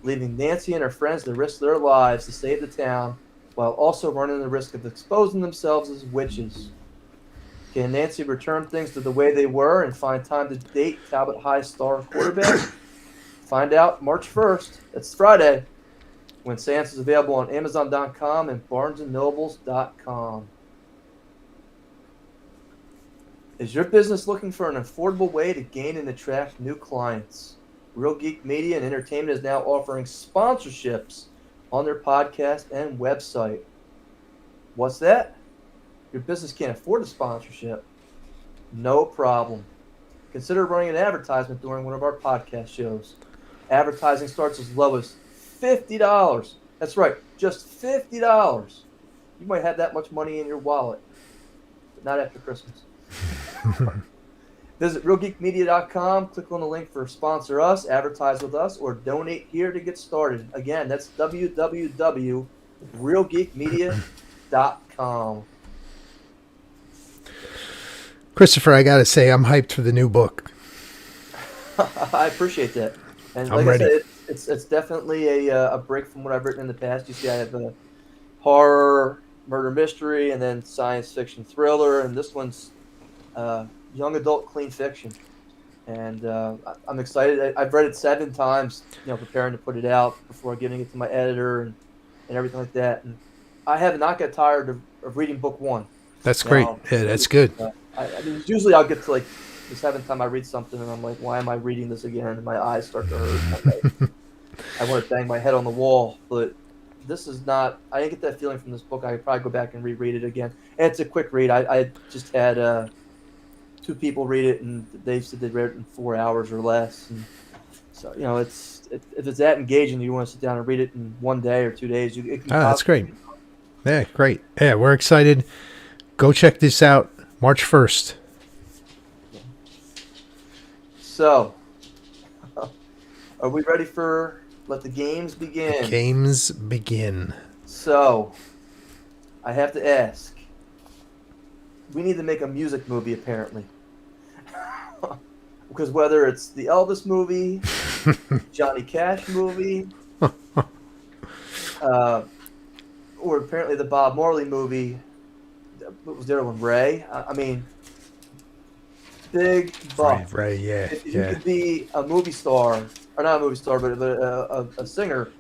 leaving Nancy and her friends to risk their lives to save the town, while also running the risk of exposing themselves as witches. Can Nancy return things to the way they were and find time to date Talbot High star quarterback? Find out March 1st. That's Friday, when Seance is available on Amazon.com and BarnesandNobles.com. Is your business looking for an affordable way to gain and attract new clients? Real Geek Media and Entertainment is now offering sponsorships on their podcast and website. What's that? Your business can't afford a sponsorship? No problem. Consider running an advertisement during one of our podcast shows. Advertising starts as low as $50. That's right, just $50. You might have that much money in your wallet, but not after Christmas. Visit realgeekmedia.com, click on the link for sponsor us, advertise with us, or donate here to get started. Again, that's www.realgeekmedia.com. Christopher, I gotta say, I'm hyped for the new book. I appreciate that. And I'm like ready. I said, it's definitely a break from what I've written in the past. You see, I have a horror, murder mystery, and then science fiction thriller, and this one's young adult clean fiction. And I'm excited. I've read it 7 times, preparing to put it out before giving it to my editor and everything like that. And I have not got tired of reading book 1. That's great. Yeah, that's good. I mean, usually I'll get to like the 7th time I read something, and I'm like, why am I reading this again? And my eyes start to hurt. I want to bang my head on the wall, but this is not. I didn't get that feeling from this book. I could probably go back and reread it again. And it's a quick read. I just had 2 people read it, and they said they read it in 4 hours or less. And so if it's that engaging, you want to sit down and read it in 1 day or 2 days. That's great. Yeah, great. Yeah, we're excited. Go check this out. March 1st. So, are we ready for let the games begin? Games begin. So, I have to ask. We need to make a music movie, apparently. Because whether it's the Elvis movie, Johnny Cash movie, or apparently the Bob Marley movie, what was the other one? Ray? I mean, big buff. Right, yeah. If you could be a movie star, or not a movie star, but a singer,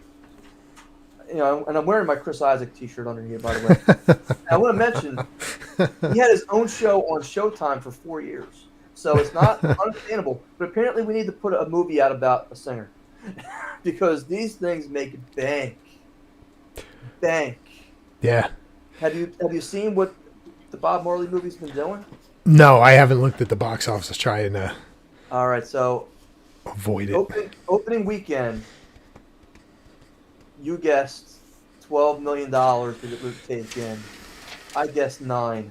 and I'm wearing my Chris Isaac t-shirt under here, by the way. I want to mention, he had his own show on Showtime for 4 years. So it's not understandable. But apparently we need to put a movie out about a singer. Because these things make bank. Bank. Yeah. Have you seen what the Bob Marley movie's been doing? No, I haven't looked at the box office trying to All right, so avoid it. Opening weekend, you guessed $12 million that it would take in. I guessed 9.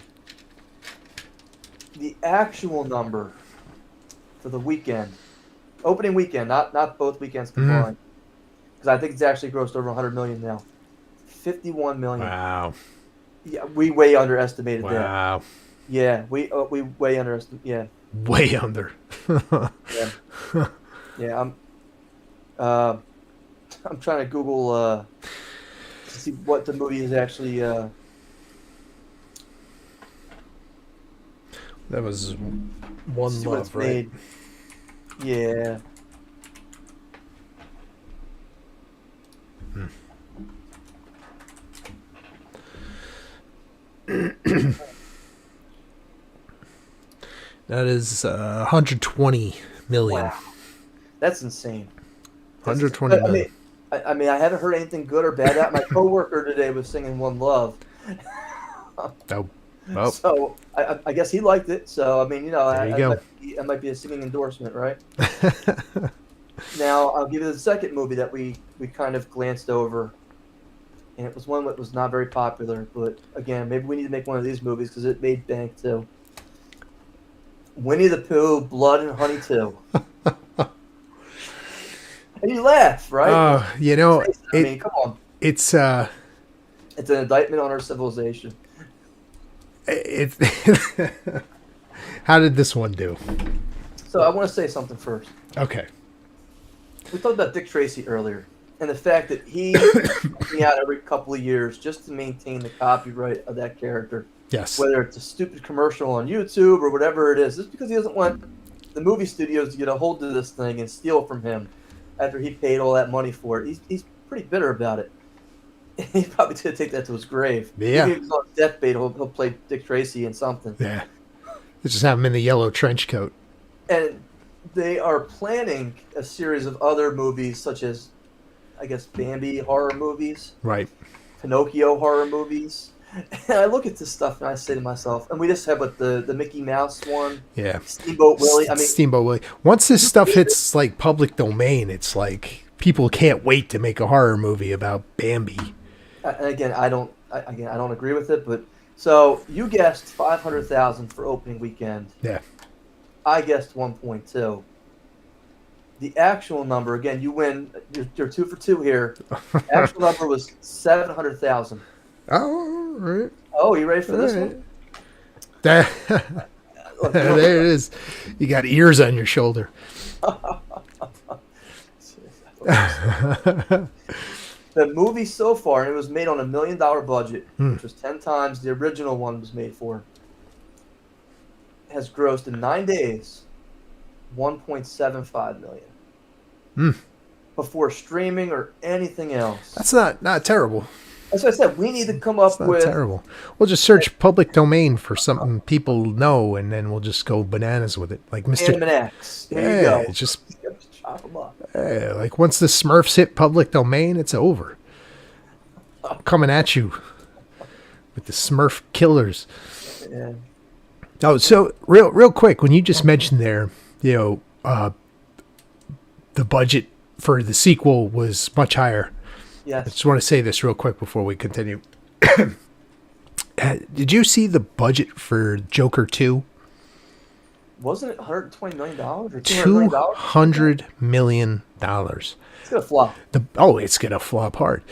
The actual number for the weekend, opening weekend, not both weekends combined, because I think it's actually grossed over 100 million now. 51 million. Wow. Yeah, we way underestimated that. Wow. Yeah, we way underestimated. Yeah. Way under. Yeah. Yeah. I'm trying to Google to see what the movie is actually. That was One Love, right? Made. Yeah. That is 120 million. Wow. That's insane. 120 million. I mean, I haven't heard anything good or bad about. My coworker today was singing "One Love." Oh. Well, So I guess he liked it. So I mean, there you go. that might be a singing endorsement, right? Now I'll give you the second movie that we kind of glanced over, and it was one that was not very popular. But again, maybe we need to make one of these movies because it made bank too. Winnie the Pooh, Blood and Honey 2. And you laugh, right? I mean, come on. It's an indictment on our civilization. How did this one do? So I want to say something first. Okay. We talked about Dick Tracy earlier, and the fact that he's coming out every couple of years just to maintain the copyright of that character. Yes. Whether it's a stupid commercial on YouTube or whatever it is, just because he doesn't want the movie studios to get a hold of this thing and steal from him after he paid all that money for it. He's pretty bitter about it. He's probably going to take that to his grave. Yeah. Maybe if he's on his deathbed, he'll play Dick Tracy in something. Yeah. Just have him in the yellow trench coat. And they are planning a series of other movies, such as, I guess, Bambi horror movies. Right. Pinocchio horror movies. And I look at this stuff and I say to myself, and we just have what the Mickey Mouse one, Yeah. Steamboat Willie. I mean, Steamboat Willie. Once this you stuff hate it. hits like public domain, it's like people can't wait to make a horror movie about Bambi. And again, I don't agree with it. But so you guessed 500,000 for opening weekend. Yeah. I guessed 1.2. The actual number, again, you win. You're 2 for 2 here. Actual number was 700,000. Oh, all right. Oh, you ready for All this right. one? That, Look, there it is. You got ears on your shoulder. The movie so far, and it was made on $1 million budget, Hmm. which was 10 times the original one was made for, has grossed in 9 days 1.75 million Hmm. before streaming or anything else. That's not terrible. As I said, we need to come It's up not with terrible. We'll just search public domain for something people know, and then we'll just go bananas with it. Like Mr. Animaniacs. Here Yeah, you go. it's just Chop them up. like once the Smurfs hit public domain, it's over. Coming at you with the Smurf killers. Yeah. Oh, so real quick, when you just mentioned there, the budget for the sequel was much higher. I Yes. just want to say this real quick before we continue. Did you see the budget for Joker 2? Wasn't it $120 million or $200 $200 million? million. It's going to flop. It's going to flop hard.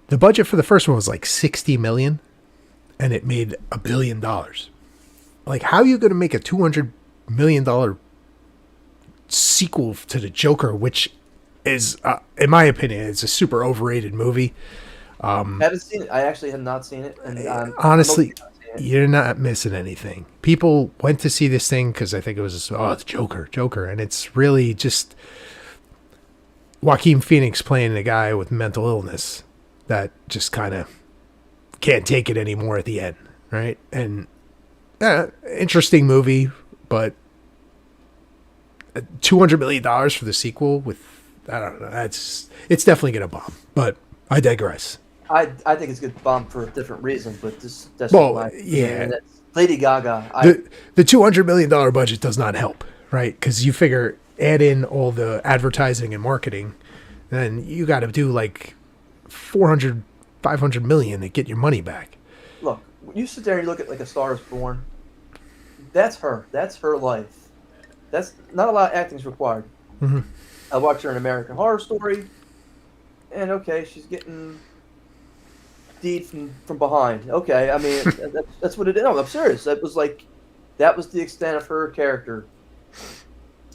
The budget for the first one was like 60 million and it made $1 billion. Like, how are you going to make a $200 million sequel to the Joker, which is, in my opinion, it's a super overrated movie. Haven't seen it. I actually have not seen it. And Honestly, I'm not seeing it. you're not missing anything. People went to see this thing because I think it was, it's Joker. And it's really just Joaquin Phoenix playing a guy with mental illness that just kind of can't take it anymore at the end, right? And interesting movie, but $200 million for the sequel with, I don't know, it's definitely going to bomb, but I digress. I think it's a good bomb for a different reason, but that's Well, my yeah. and that's Lady Gaga. The $200 million budget does not help, right? Because you figure add in all the advertising and marketing, then you got to do like 400, 500 million to get your money back. Look, when you sit there and you look at like A Star Is Born, that's her. That's her life. That's not a lot of acting's required. Mm-hmm. I watched her in American Horror Story, and okay, she's getting deed from behind. Okay, I mean that's what it is. No, I'm serious. That was the extent of her character.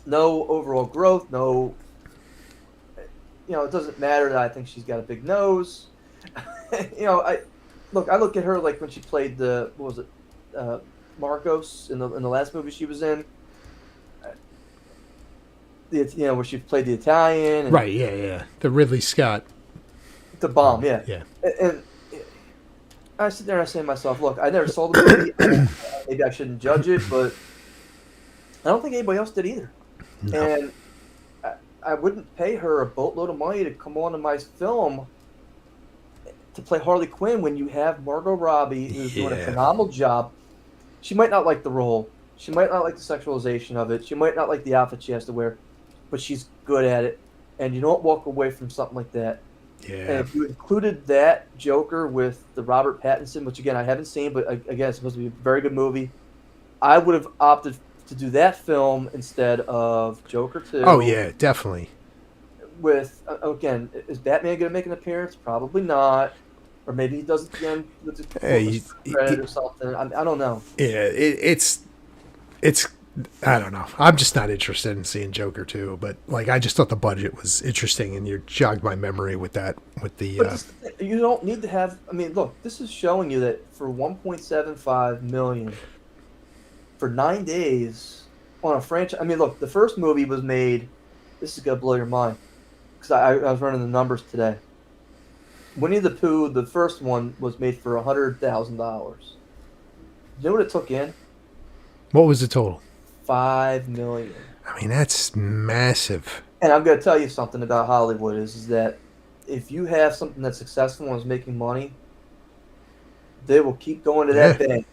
No overall growth. No, it doesn't matter that I think she's got a big nose. I look at her like when she played what was it, Marcos in the last movie she was in. Where she played the Italian. And Right, yeah. The Ridley Scott. the bomb, yeah. Yeah. And I sit there and I say to myself, look, I never saw the movie. Maybe I shouldn't judge it, but I don't think anybody else did either. No. And I wouldn't pay her a boatload of money to come on to my film to play Harley Quinn when you have Margot Robbie, who's doing a Yeah. phenomenal job. She might not like the role. She might not like the sexualization of it. She might not like the outfit she has to wear, but she's good at it. And you don't walk away from something like that. And Yeah. if you included that Joker with the Robert Pattinson, which again I haven't seen, but again it's supposed to be a very good movie, I would have opted to do that film instead of Joker 2. Oh, yeah, definitely. With again, is Batman going to make an appearance? Probably not. Or maybe he does it again with the Hey, credit or something. I don't know. Yeah, it's I don't know. I'm just not interested in seeing Joker 2, but like I just thought the budget was interesting, and you jogged my memory with that. With the But you don't need to have. I mean, look, this is showing you that for 1.75 million for 9 days on a franchise. I mean, look, the first movie was made. This is gonna blow your mind because I was running the numbers today. Winnie the Pooh, the first one, was made for $100,000. You know what it took in? what was the total? $5 million. I mean, that's massive. And I'm going to tell you something about Hollywood is that if you have something that's successful and is making money, They will keep going to that bank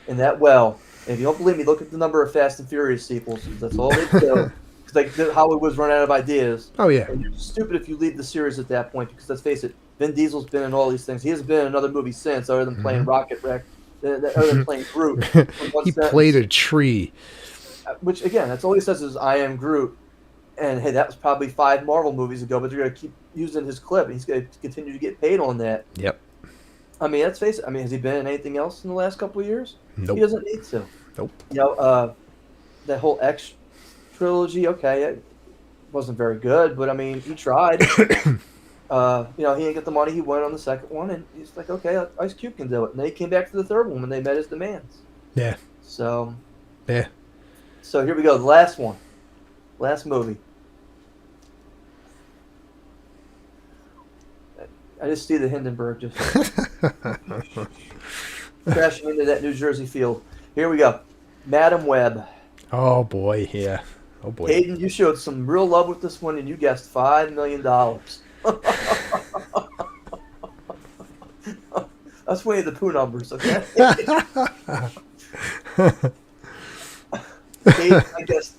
and that well. And if you don't believe me, look at the number of Fast and Furious sequels. That's all they do. Because like Hollywood's run out of ideas. Oh yeah. And you're stupid if you leave the series at that point. Because let's face it, Vin Diesel's been in all these things. He hasn't been in another movie since, other than playing Rocket Wreck, other than playing Groot. He played a tree. Which again, that's all he says is "I am Groot." And hey, that was probably 5 Marvel movies ago, but they're going to keep using his clip, and he's going to continue to get paid on that. Yep. I mean, let's face it. I mean, has he been in anything else in the last couple of years? Nope. He doesn't need to. Nope. You know, that whole X trilogy, okay, it wasn't very good, but I mean, he tried. You know, he didn't get the money. He went on the second one, and he's like, okay, Ice Cube can do it. And then he came back for the third one when they met his demands. Yeah. So. Yeah. So here we go. The last one. Last movie. I just see the Hindenburg just crashing into that New Jersey field. Here we go. Madam Web. Oh boy, yeah. Oh boy. Hayden, you showed some real love with this one, and you guessed $5 million. That's Winnie the Pooh numbers, okay?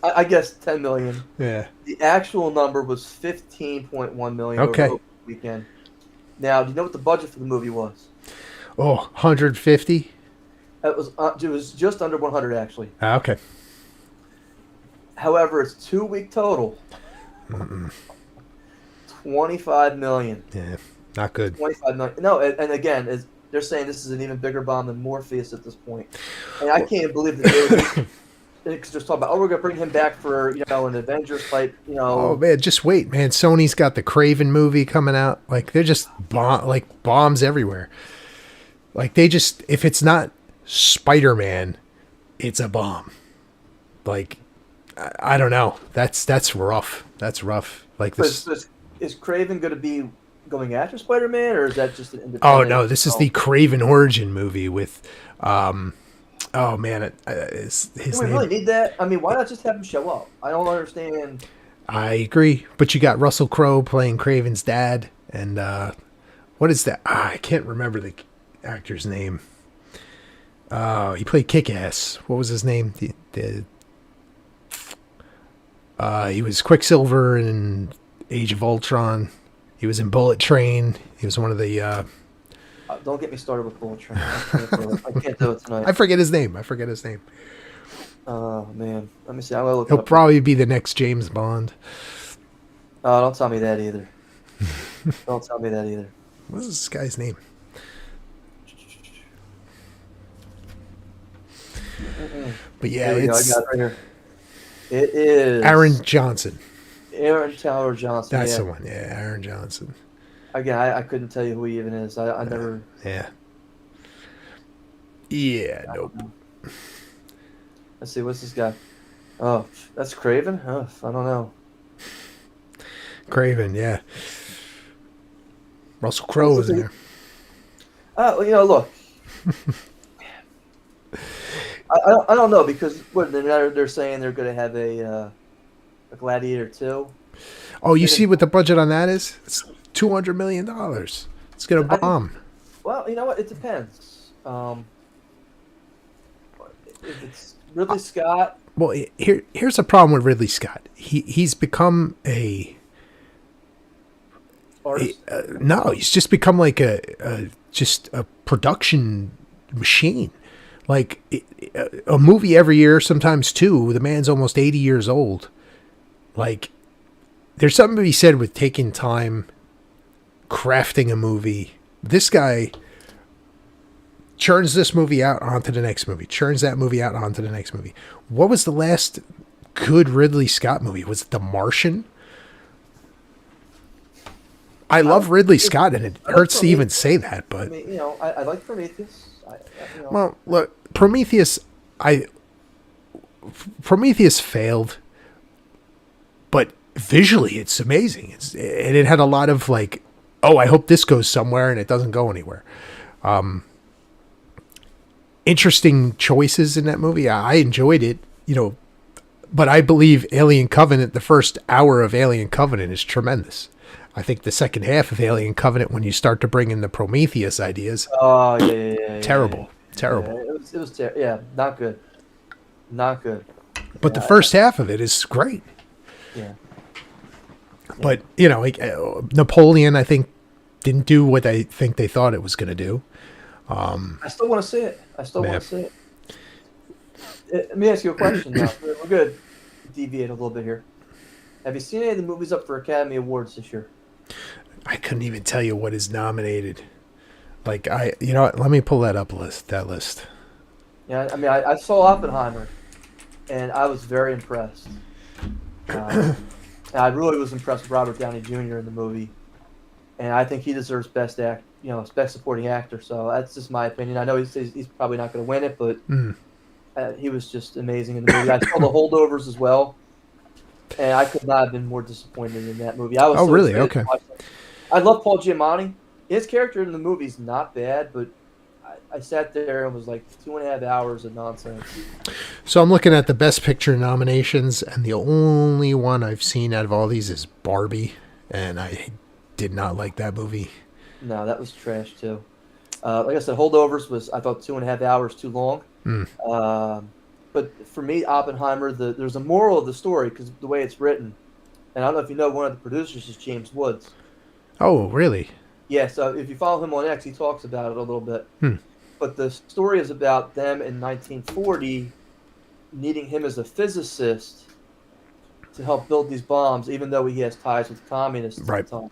I guessed 10 million. Yeah. The actual number was 15.1 million Okay. over the weekend. Now, do you know what the budget for the movie was? Oh, 150? It was just under 100 actually. Okay. However, it's 2-week total. 25 million. Yeah, not good. 25 million. No, and again, they're saying this is an even bigger bomb than Morpheus at this point. And I can't believe that they just talk about, we're going to bring him back for, you know, an Avengers type, you know. Oh man, just wait, man. Sony's got the Craven movie coming out. Like they're just bombs everywhere. Like they just, if it's not Spider-Man, it's a bomb. Like I don't know. That's rough. That's rough. Like this. Is Craven going to be going after Spider-Man, or is that just an independent? Oh no, this is the Craven origin movie with. Oh man, his Do we name. really need that? I mean, why not just have him show up? I don't understand. I agree, but you got Russell Crowe playing Craven's dad, and what is that? I can't remember the actor's name. He played Kick-Ass. What was his name? He was Quicksilver in Age of Ultron. He was in Bullet Train. He was one of the. Don't get me started with Bullet Train. I can't do it tonight. I forget his name. Oh man, let me see. I'm gonna look. He'll probably be the next James Bond. Oh, don't tell me that either. Don't tell me that either. What's this guy's name? But yeah, it's. I got it right here. It is Aaron Johnson. Aaron Taylor Johnson. That's the one. Yeah, Aaron Johnson. Again, I couldn't tell you who he even is. I never. Yeah. Yeah. Nope. Let's see. What's this guy? Oh, that's Craven. Oh, I don't know. Craven. Yeah. Russell Crowe was in there. You know, look. I don't know, because what they're saying they're going to have a Gladiator 2. Oh, you see what the budget on that is? It's $200 million. It's going to bomb. Well, you know what? It depends. If it's Ridley Scott. Well, here's a problem with Ridley Scott. He's become a artist. No, he's just become like a production machine. Like a movie every year, sometimes two. The man's almost 80 years old. Like, there's something to be said with taking time, crafting a movie. This guy churns this movie out onto the next movie, churns that movie out onto the next movie. What was the last good Ridley Scott movie? Was it The Martian? I love Ridley Scott, and it hurts to even say that, but... I mean, you know, I like Prometheus. Well, look, Prometheus failed, but visually it's amazing. And it had a lot of like, oh, I hope this goes somewhere, and it doesn't go anywhere. Interesting choices in that movie. I enjoyed it, but I believe Alien Covenant, the first hour of Alien Covenant, is tremendous. I think the second half of Alien Covenant, when you start to bring in the Prometheus ideas, Oh yeah. terrible, Yeah, terrible. yeah, not good, not good. But the Yeah, first half of it is great. yeah, yeah. But like Napoleon, I think didn't do what I think they thought it was going to do. I still want to see it. I still Yeah. want to see it. Let me ask you a question now. We're going to deviate a little bit here. Have you seen any of the movies up for Academy Awards this year? I couldn't even tell you what is nominated. Like what? Let me pull that up That list. Yeah, I mean, I saw Oppenheimer, and I was very impressed. And I really was impressed with Robert Downey Jr. in the movie, and I think he deserves best supporting actor. So that's just my opinion. I know he's probably not going to win it, but he was just amazing in the movie. I saw The Holdovers as well, and I could not have been more disappointed in that movie. I was Really? excited Okay. to watch it. I love Paul Giamatti. His character in the movie is not bad, but I sat there and was like 2.5 hours of nonsense. So I'm looking at the Best Picture nominations, and the only one I've seen out of all these is Barbie, and I did not like that movie. No, that was trash too. Like I said, Holdovers was, I thought, 2.5 hours too long. But for me, Oppenheimer, there's a moral of the story because the way it's written. And I don't know if you know, one of the producers is James Woods. Oh, really? Yeah, so if you follow him on X, he talks about it a little bit. But the story is about them in 1940 needing him as a physicist to help build these bombs, even though he has ties with communists Right. at the time.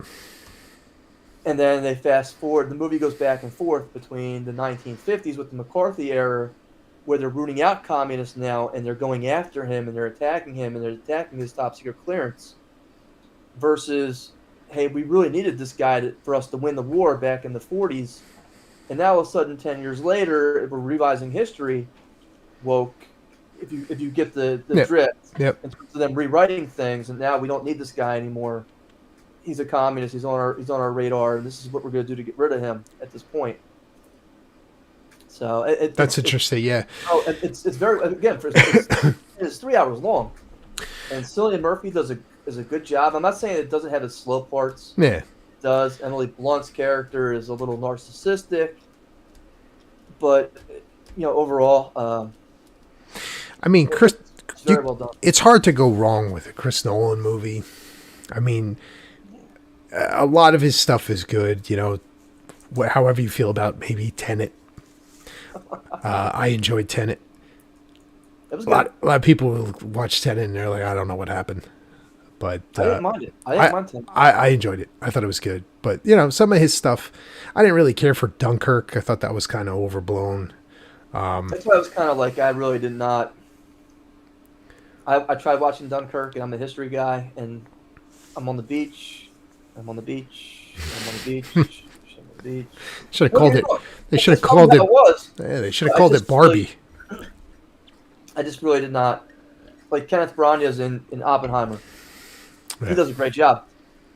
And then they fast forward. The movie goes back and forth between the 1950s with the McCarthy era, where they're rooting out communists now, and they're going after him, and they're attacking him, and they're attacking his top secret clearance, versus, hey, we really needed this guy for us to win the war back in the 40s. And now all of a sudden, 10 years later, if we're revising history, woke, if you get the drift, in terms of them rewriting things, and now we don't need this guy anymore. He's a communist. He's on our radar, and this is what we're going to do to get rid of him at this point. So that's interesting. Yeah. Oh, it's very, again, it's 3 hours long, and Cillian Murphy does a good job. I'm not saying it doesn't have its slow parts. Yeah. It does. Emily Blunt's character is a little narcissistic, but overall, I mean, Chris, it's very well done. It's hard to go wrong with a Chris Nolan movie. I mean, a lot of his stuff is good. However you feel about maybe Tenet. I enjoyed Tenet. It was a lot of people will watch Tenet and they're like, I don't know what happened. But I didn't mind it. I didn't mind Tenet. I enjoyed it. I thought it was good. But, some of his stuff, I didn't really care for Dunkirk. I thought that was kind of overblown. That's why I was kind of like, I really did not. I tried watching Dunkirk, and I'm a history guy, and I'm on the beach. I'm on the beach. I'm on the beach. I'm on the beach. Should have called it. They should have called it. Yeah, they should have called it Barbie. I just really did not like Kenneth Branagh's in Oppenheimer. Yeah. He does a great job.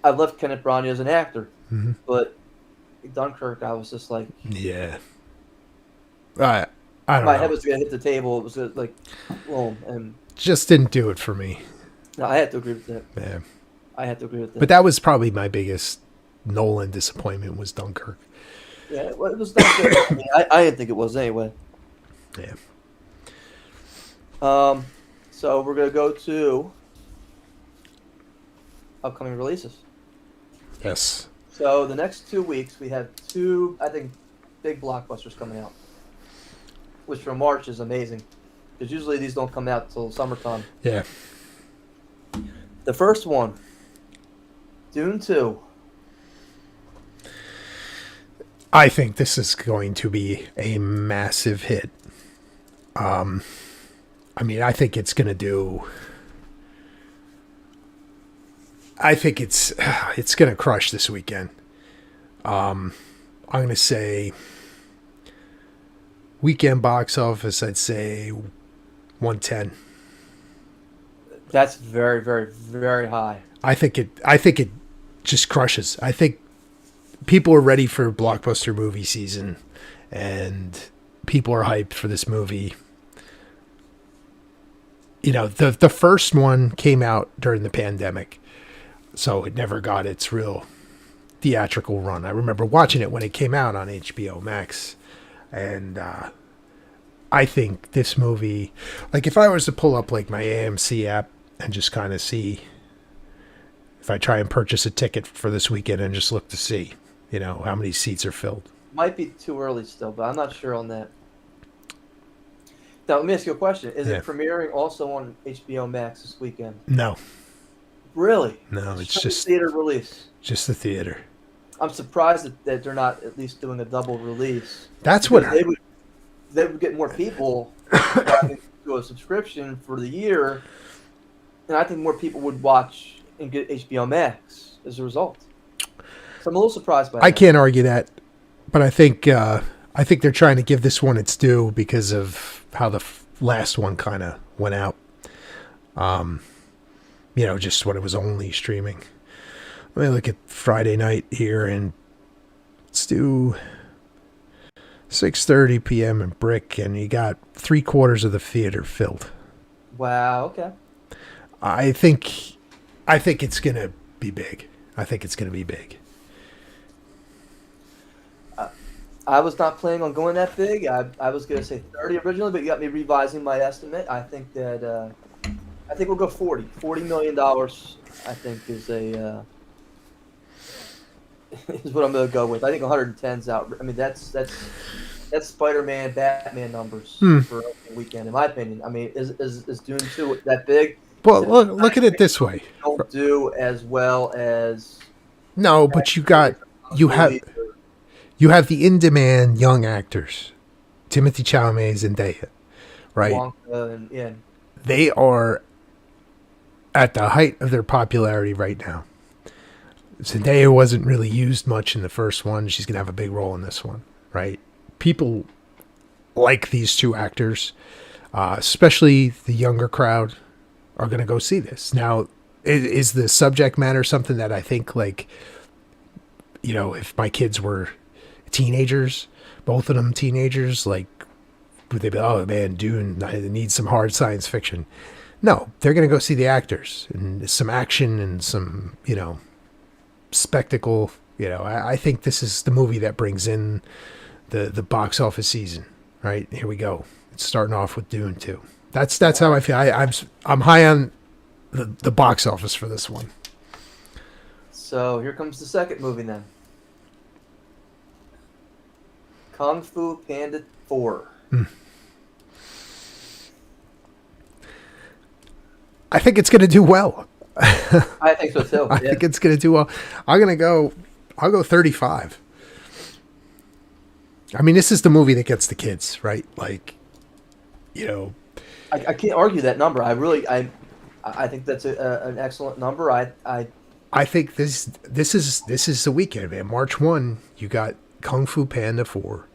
I love Kenneth Branagh as an actor, but in Dunkirk, I was just like, yeah. I don't know. My head was gonna hit the table. It was like, boom, and just didn't do it for me. No, I had to agree with that. Yeah. I had to agree with that. But that was probably my biggest Nolan disappointment was Dunkirk. Yeah, well, it was Dunkirk. I didn't think it was anyway. Yeah. So we're gonna go to upcoming releases. Yes. So the next 2 weeks we have two, I think, big blockbusters coming out, which for March is amazing, because usually these don't come out till summertime. Yeah. The first one, Dune 2. I think this is going to be a massive hit. I mean, I think it's going to do. I think it's going to crush this weekend. I'm going to say weekend box office, I'd say 110. That's very, very, very high. I think it just crushes. I think people are ready for blockbuster movie season, and people are hyped for this movie. The first one came out during the pandemic, so it never got its real theatrical run. I remember watching it when it came out on HBO Max, and I think this movie, like if I was to pull up like my AMC app and just kind of see if I try and purchase a ticket for this weekend and just look to see, how many seats are filled. Might be too early still, but I'm not sure on that. Now, let me ask you a question. Is it premiering also on HBO Max this weekend? No. Really? No, it's just theater release. Just the theater. I'm surprised that they're not at least doing a double release. That's what they would get more people to a subscription for the year, and I think more people would watch and get HBO Max as a result. So I'm a little surprised by that. I can't argue that, but I think they're trying to give this one its due because of how the last one kind of went out. Just when it was only streaming. Let me look at Friday night here, and let's do 6:30 p.m. in Brick, and you got 3/4 of the theater filled. Wow. Okay. I think it's gonna be big. I think it's gonna be big. I was not planning on going that big. I was going to say 30 originally, but you got me revising my estimate. I think that I think we'll go 40. $40 million, I think, is a is what I'm going to go with. I think 110's out. I mean, that's Spider-Man, Batman numbers for opening weekend, in my opinion. I mean, is Dune 2 that big? Well, look at it this way. Don't do as well as no, but you have the in-demand young actors, Timothy Chalamet and Zendaya, right? Wonka and, yeah. They are at the height of their popularity right now. Zendaya wasn't really used much in the first one. She's going to have a big role in this one, right? People like these two actors, especially the younger crowd, are going to go see this. Now, is the subject matter something that I think, like, if my kids were teenagers, both of them teenagers, like, would they be, oh man, Dune, I need some hard science fiction? No, they're going to go see the actors and some action and some, spectacle. I think this is the movie that brings in the box office season, right? Here we go. It's starting off with Dune 2. That's how I feel. I'm high on the box office for this one. So here comes the second movie then. Kung Fu Panda 4. I think it's going to do well. I think so too. I think it's going to do well. I'll go 35. I mean, this is the movie that gets the kids, right? Like, I can't argue that number. I think that's an excellent number. I think this is the weekend, man. March 1, you got Kung Fu Panda 4.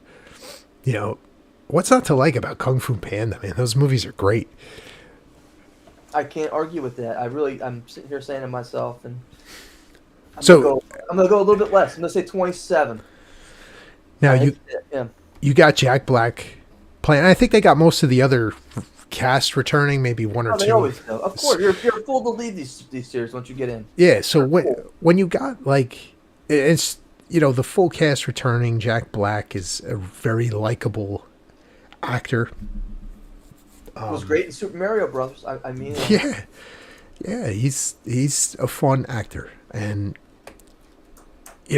What's not to like about Kung Fu Panda, man? Those movies are great. I can't argue with that. I'm sitting here saying to myself, and I'm gonna go a little bit less. I'm gonna say 27. Now you got Jack Black playing. I think they got most of the other cast returning, maybe one or two. They always do. Of course, you're full to lead these series once you get in. Yeah. So when you got like it's the full cast returning, Jack Black is a very likable actor. It was great in Super Mario Brothers. I mean, yeah, he's a fun actor, and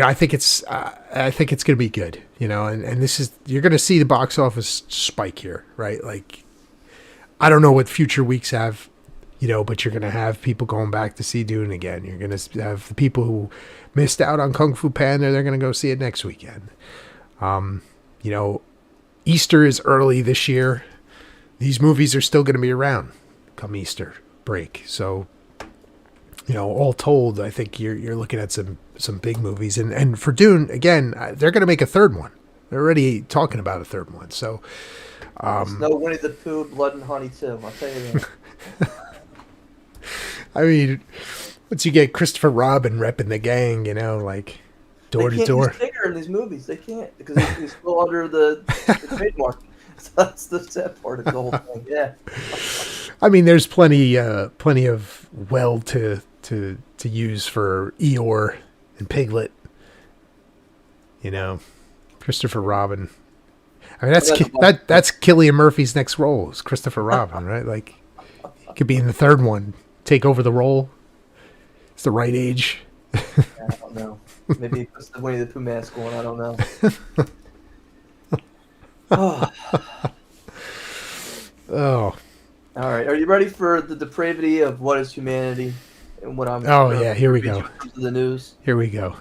I think it's going to be good. And this is, you're going to see the box office spike here, right? Like, I don't know what future weeks have, but you're going to have people going back to see Dune again. You're going to have the people who missed out on Kung Fu Panda. They're going to go see it next weekend. Easter is early this year. These movies are still going to be around come Easter break. So, all told, I think you're looking at some big movies. And for Dune, again, they're going to make a third one. They're already talking about a third one. So, there's no Winnie the Pooh, Blood and Honey too. I'll tell you that. I mean, once you get Christopher Robin repping the gang, like door to door. He's bigger in these movies. They can't because he's still under the trademark. So that's the sad part of the whole thing. Yeah. I mean, there's plenty of well to use for Eeyore and Piglet You know, Christopher Robin. I mean, Well, that's Cillian Murphy's next role is Christopher Robin, right? Like, he could be in the third one, take over the role. It's the right age. I don't know. Maybe he puts the Winnie the Pooh mask on. I don't know. Oh, Oh, all right. Are you ready for the depravity of what is humanity and what I'm? oh gonna yeah. Here we read you go. in terms of the news. Here we go.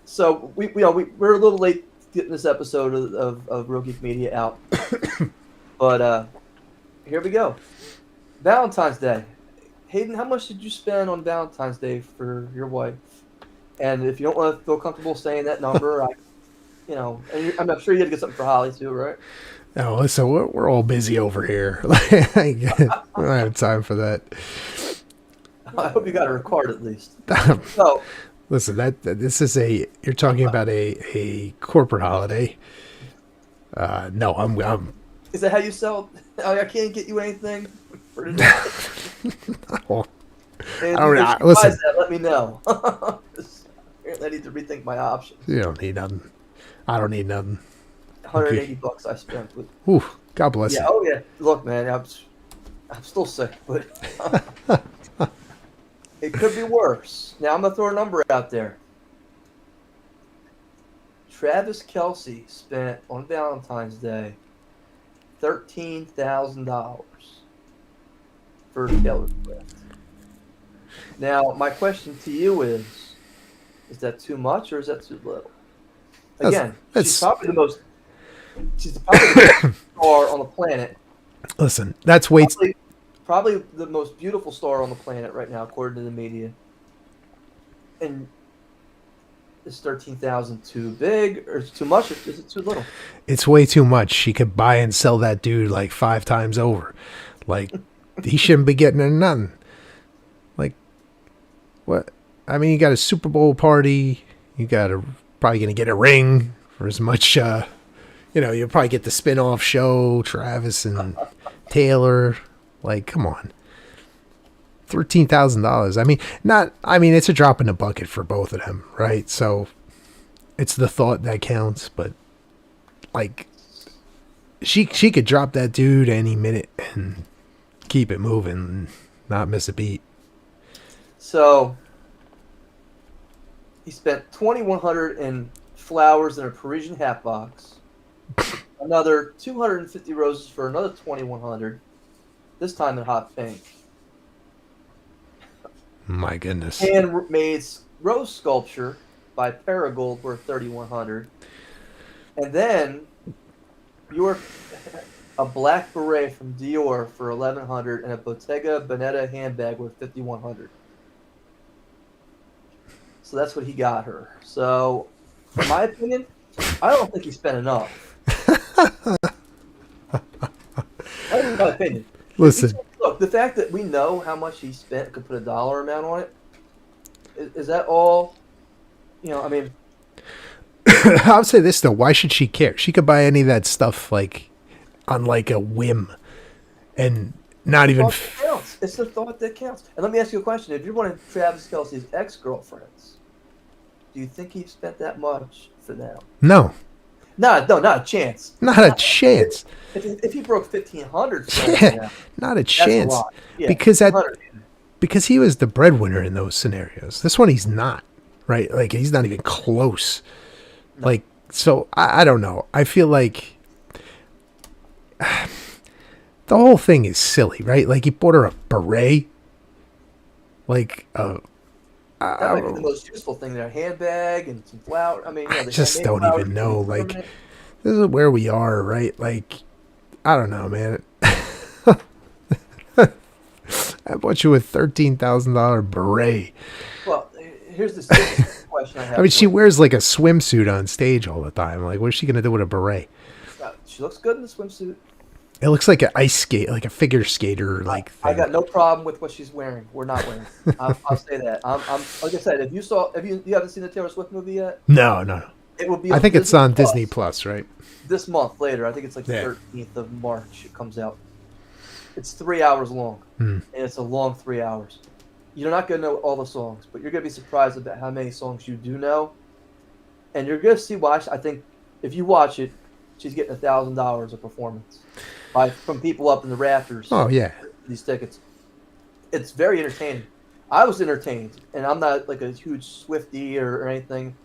So we're a little late getting this episode of Real Geek Media out, but here we go. Valentine's Day. Hayden, how much did you spend on Valentine's Day for your wife? And if you don't want to feel comfortable saying that number, I'm sure you had to get something for Holly too, right? Oh, listen, we're all busy over here. Like, we don't have time for that. I hope you got a record at least. So, Listen, this is you're talking about a corporate holiday. No, I'm is that how you sell? I can't get you anything for today. well, And I don't know. if she Listen. buys that, let me know. I need to rethink my options. You don't need nothing. I don't need nothing. $180 I spent with. Ooh, God bless Yeah. you. Oh yeah. Look, man, I'm still sick, but it could be worse. Now I'm gonna throw a number out there. Travis Kelce spent on Valentine's Day $13,000 for Taylor Swift. Now, my question to you is that too much or is that too little? Again, she's probably the most star on the planet. Listen, that's way Probably the most beautiful star on the planet right now, according to the media. And is 13,000 too big or is it too much or is it too little? It's way too much. She could buy and sell that dude like 5 times over. Like, he shouldn't be getting nothing. Like, what? I mean, you got a Super Bowl party. You got probably going to get a ring for as much, you'll probably get the spin-off show, Travis and Taylor. Like, come on. $13,000. I mean, it's a drop in the bucket for both of them, right? So it's the thought that counts, but like, she could drop that dude any minute and keep it moving and not miss a beat. So he spent $2,100 in flowers in a Parisian hat box. Another 250 roses for another $2,100. This time in hot pink. My goodness. Handmade rose sculpture by Paragold worth $3,100. And then a black beret from Dior for $1,100 and a Bottega Veneta handbag worth $5,100. So that's what he got her. So, in my opinion, I don't think he spent enough. That's my opinion. Listen. Look, the fact that we know how much he spent, could put a dollar amount on it, is that all? I mean. I'll say this, though. Why should she care? She could buy any of that stuff, like, on, like, a whim. And not even. Counts. It's the thought that counts. And let me ask you a question. If you're one of Travis Kelce's ex-girlfriends, do you think he spent that much for them? No. No, not a chance. Not a chance. If he broke $1,500, not a chance. That's a lot. Yeah, because he was the breadwinner in those scenarios. This one, he's not, right? Like, he's not even close. No. Like, so I don't know. I feel like the whole thing is silly, right? Like, he bought her a beret, like that might be the most useful thing there. A handbag and some flowers. I mean, I just don't even know. Like, this is where we are, right? Like, I don't know, man. I bought you a $13,000 beret. Well, here's the question I have. I mean, she wears like a swimsuit on stage all the time. Like, what is she gonna do with a beret? She looks good in the swimsuit. It looks like an ice skate, like a figure skater, like. I got no problem with what she's wearing. We're not wearing. I'll say that. I'm like I said. If you haven't seen the Taylor Swift movie yet? No. It will be. I think it's on Disney Plus, right? This month later. I think it's like the 13th of March. It comes out. It's 3 hours long, and it's a long 3 hours. You're not gonna know all the songs, but you're gonna be surprised about how many songs you do know. and you're gonna see why. I think if you watch it, she's getting $1,000 a performance from people up in the rafters. Oh yeah. These tickets. It's very entertaining. I was entertained, and I'm not like a huge Swiftie or anything.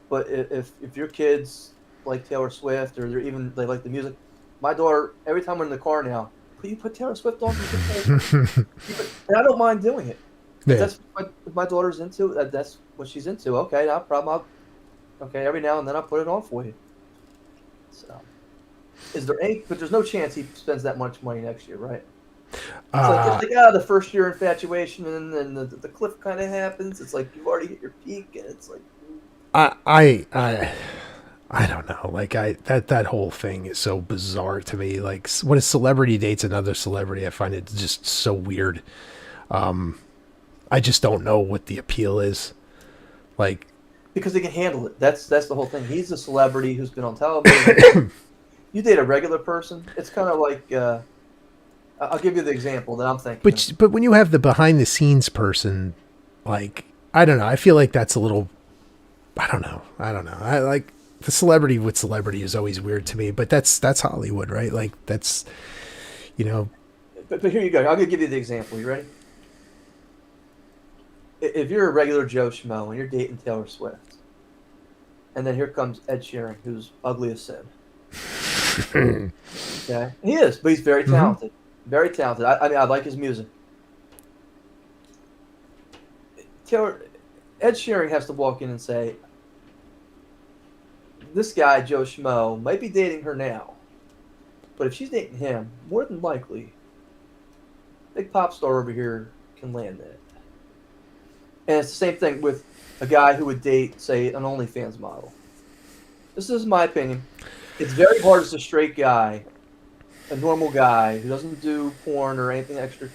But if your kids like Taylor Swift or they like the music, my daughter every time we're in the car now, you put Taylor Swift on. And I don't mind doing it. Yeah. That's what my daughter's into. That's what she's into. Okay, no problem. Okay, every now and then I'll put it on for you. So, but there's no chance he spends that much money next year, right? It's like the first year infatuation, and then the cliff kind of happens. It's like you've already hit your peak, and it's like I don't know. Like that whole thing is so bizarre to me. Like when a celebrity dates another celebrity, I find it just so weird. I just don't know what the appeal is. Like because they can handle it. That's the whole thing. He's a celebrity who's been on television. You date a regular person, it's kind of like. I'll give you the example that I'm thinking. But when you have the behind the scenes person, like I don't know, I feel like that's a little. I don't know. I like the celebrity with celebrity is always weird to me, but that's Hollywood, right? Like that's, you know. But here you go. I'm gonna give you the example. You ready? If you're a regular Joe Schmo and you're dating Taylor Swift, and then here comes Ed Sheeran, who's ugly as sin. Okay, he is, but he's very talented. Mm-hmm. Very talented. I mean, I like his music. Ed Sheeran has to walk in and say, this guy, Joe Schmo, might be dating her now, but if she's dating him, more than likely, big pop star over here can land it. And it's the same thing with a guy who would date, say, an OnlyFans model. This is my opinion. It's very hard as a straight guy, a normal guy who doesn't do porn or anything extra.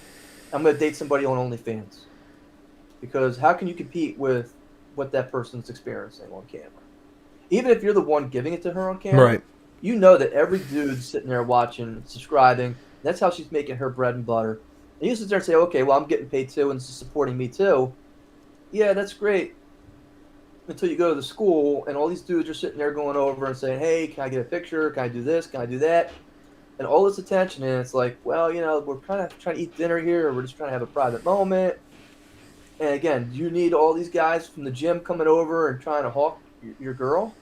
I'm going to date somebody on OnlyFans. Because how can you compete with what that person's experiencing on camera? Even if you're the one giving it to her on camera, right. You know that every dude's sitting there watching, subscribing. That's how she's making her bread and butter. And you sit there and say, okay, well, I'm getting paid too and supporting me too. Yeah, that's great. Until you go to the school and all these dudes are sitting there going over and saying, hey, can I get a picture? Can I do this? Can I do that? And all this attention, and it's like, well, you know, we're kind of trying to eat dinner here, or we're just trying to have a private moment. And again, you need all these guys from the gym coming over and trying to hawk your girl.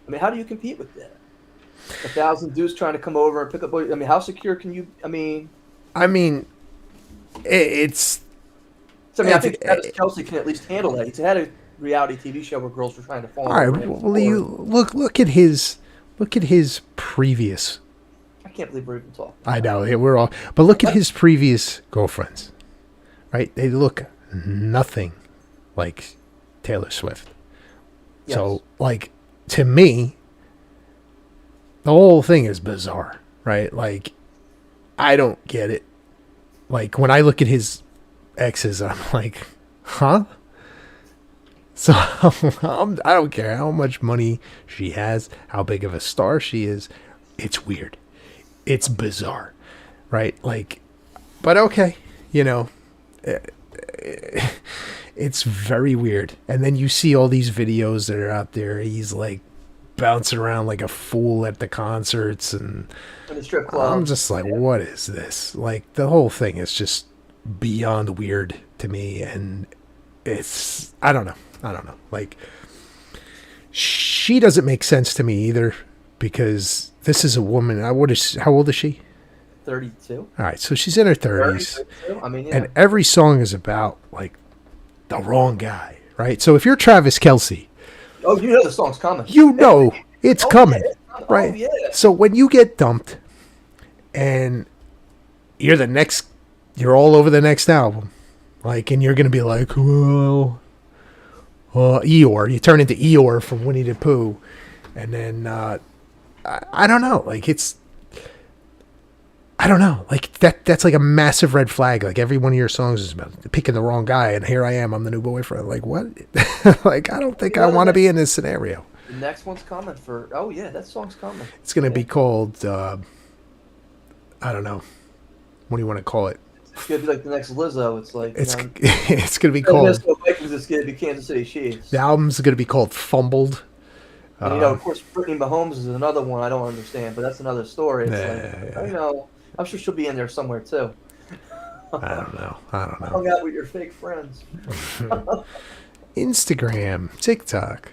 I mean, how do you compete with that? 1,000 dudes trying to come over and pick up. I mean, how secure can you? I mean, it's. So, I think Travis Kelce can at least handle that. He's had a reality TV show where girls were trying to fall. All right, well, you look at his previous. I can't believe we're even talking. I know we're all, but look at his previous girlfriends, right? They look nothing like Taylor Swift. Yes. So, like, to me, the whole thing is bizarre, right? Like, I don't get it. Like, when I look at his exes, I'm like, huh? So, I don't care how much money she has, how big of a star she is. It's weird. It's bizarre, right? Like, but okay, you know, it's very weird. And then you see all these videos that are out there. He's like bouncing around like a fool at the concerts, and in the strip club. I'm just like, what is this? Like, the whole thing is just beyond weird to me, and it's I don't know. Like, she doesn't make sense to me either, because this is a woman. How old is she? 32. All right, so she's in her 30s. I mean, yeah. And every song is about, like, the wrong guy, right? So if you're Travis Kelce... Oh, you know the song's coming. You know it's coming, yeah. right? Oh, yeah. So when you get dumped and you're all over the next album, like, and you're going to be like, well, Eeyore. You turn into Eeyore from Winnie the Pooh. And then... I don't know. Like, I don't know. Like, that's like a massive red flag. Like, every one of your songs is about picking the wrong guy, and here I am, I'm the new boyfriend. Like, what? Like, I don't think I want to be in this scenario. The next one's coming for. Oh yeah, that song's coming. It's gonna be called. I don't know. What do you want to call it? It's gonna be like the next Lizzo. It's like it's gonna be called. It's gonna be Kansas City Chiefs. The album's gonna be called Fumbled. And of course, Brittany Mahomes is another one I don't understand, but that's another story. It's like, I'm sure she'll be in there somewhere too. I don't know. Hung out with your fake friends. Instagram, TikTok.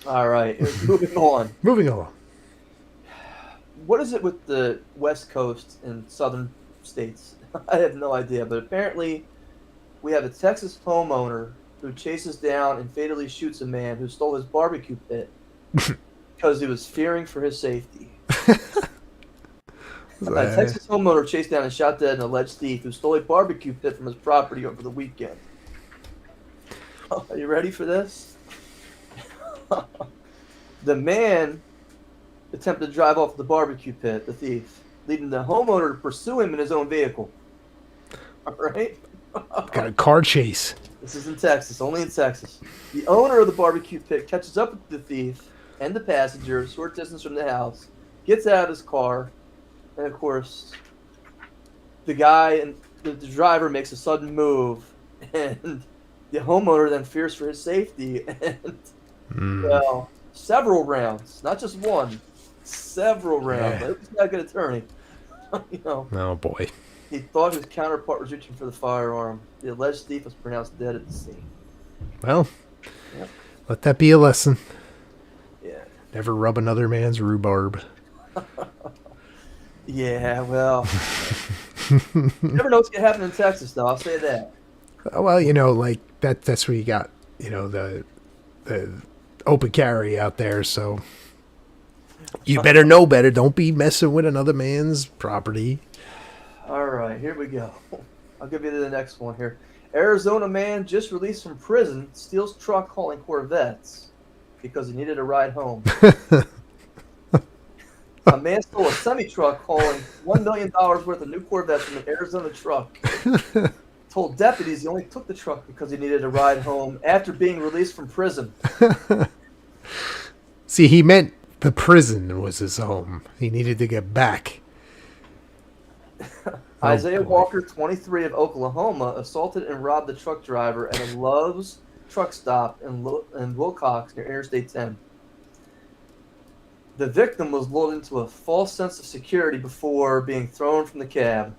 All right, moving on. Moving along. What is it with the West Coast and southern states? I have no idea, but apparently we have a Texas homeowner who chases down and fatally shoots a man who stole his barbecue pit because he was fearing for his safety. A Texas homeowner chased down and shot dead an alleged thief who stole a barbecue pit from his property over the weekend. Are you ready for this? The man attempted to drive off the barbecue pit, the thief, leading the homeowner to pursue him in his own vehicle. All right? Got a car chase. This is in Texas, only in Texas. The owner of the barbecue pit catches up with the thief and the passenger, short distance from the house, gets out of his car, and of course, the guy and the driver makes a sudden move, and the homeowner then fears for his safety, and well, several rounds, not just one, several rounds. Yeah. It was not a good attorney. Oh boy. He thought his counterpart was reaching for the firearm. The alleged thief was pronounced dead at the scene. Well, Yep. let that be a lesson. Yeah. Never rub another man's rhubarb. Yeah, well, you never know what's going to happen in Texas, though. I'll say that. Well, like that's where you got, the open carry out there, so you better know better. Don't be messing with another man's property. All right, here we go. I'll give you the next one here. Arizona man just released from prison steals truck hauling Corvettes because he needed a ride home. A man stole a semi-truck hauling $1 million worth of new Corvettes from an Arizona truck. Told deputies he only took the truck because he needed a ride home after being released from prison. See, he meant the prison was his home. He needed to get back. Isaiah boy. Walker, 23 of Oklahoma, assaulted and robbed the truck driver at a Love's truck stop in Wilcox near Interstate 10. The victim was lulled into a false sense of security before being thrown from the cab.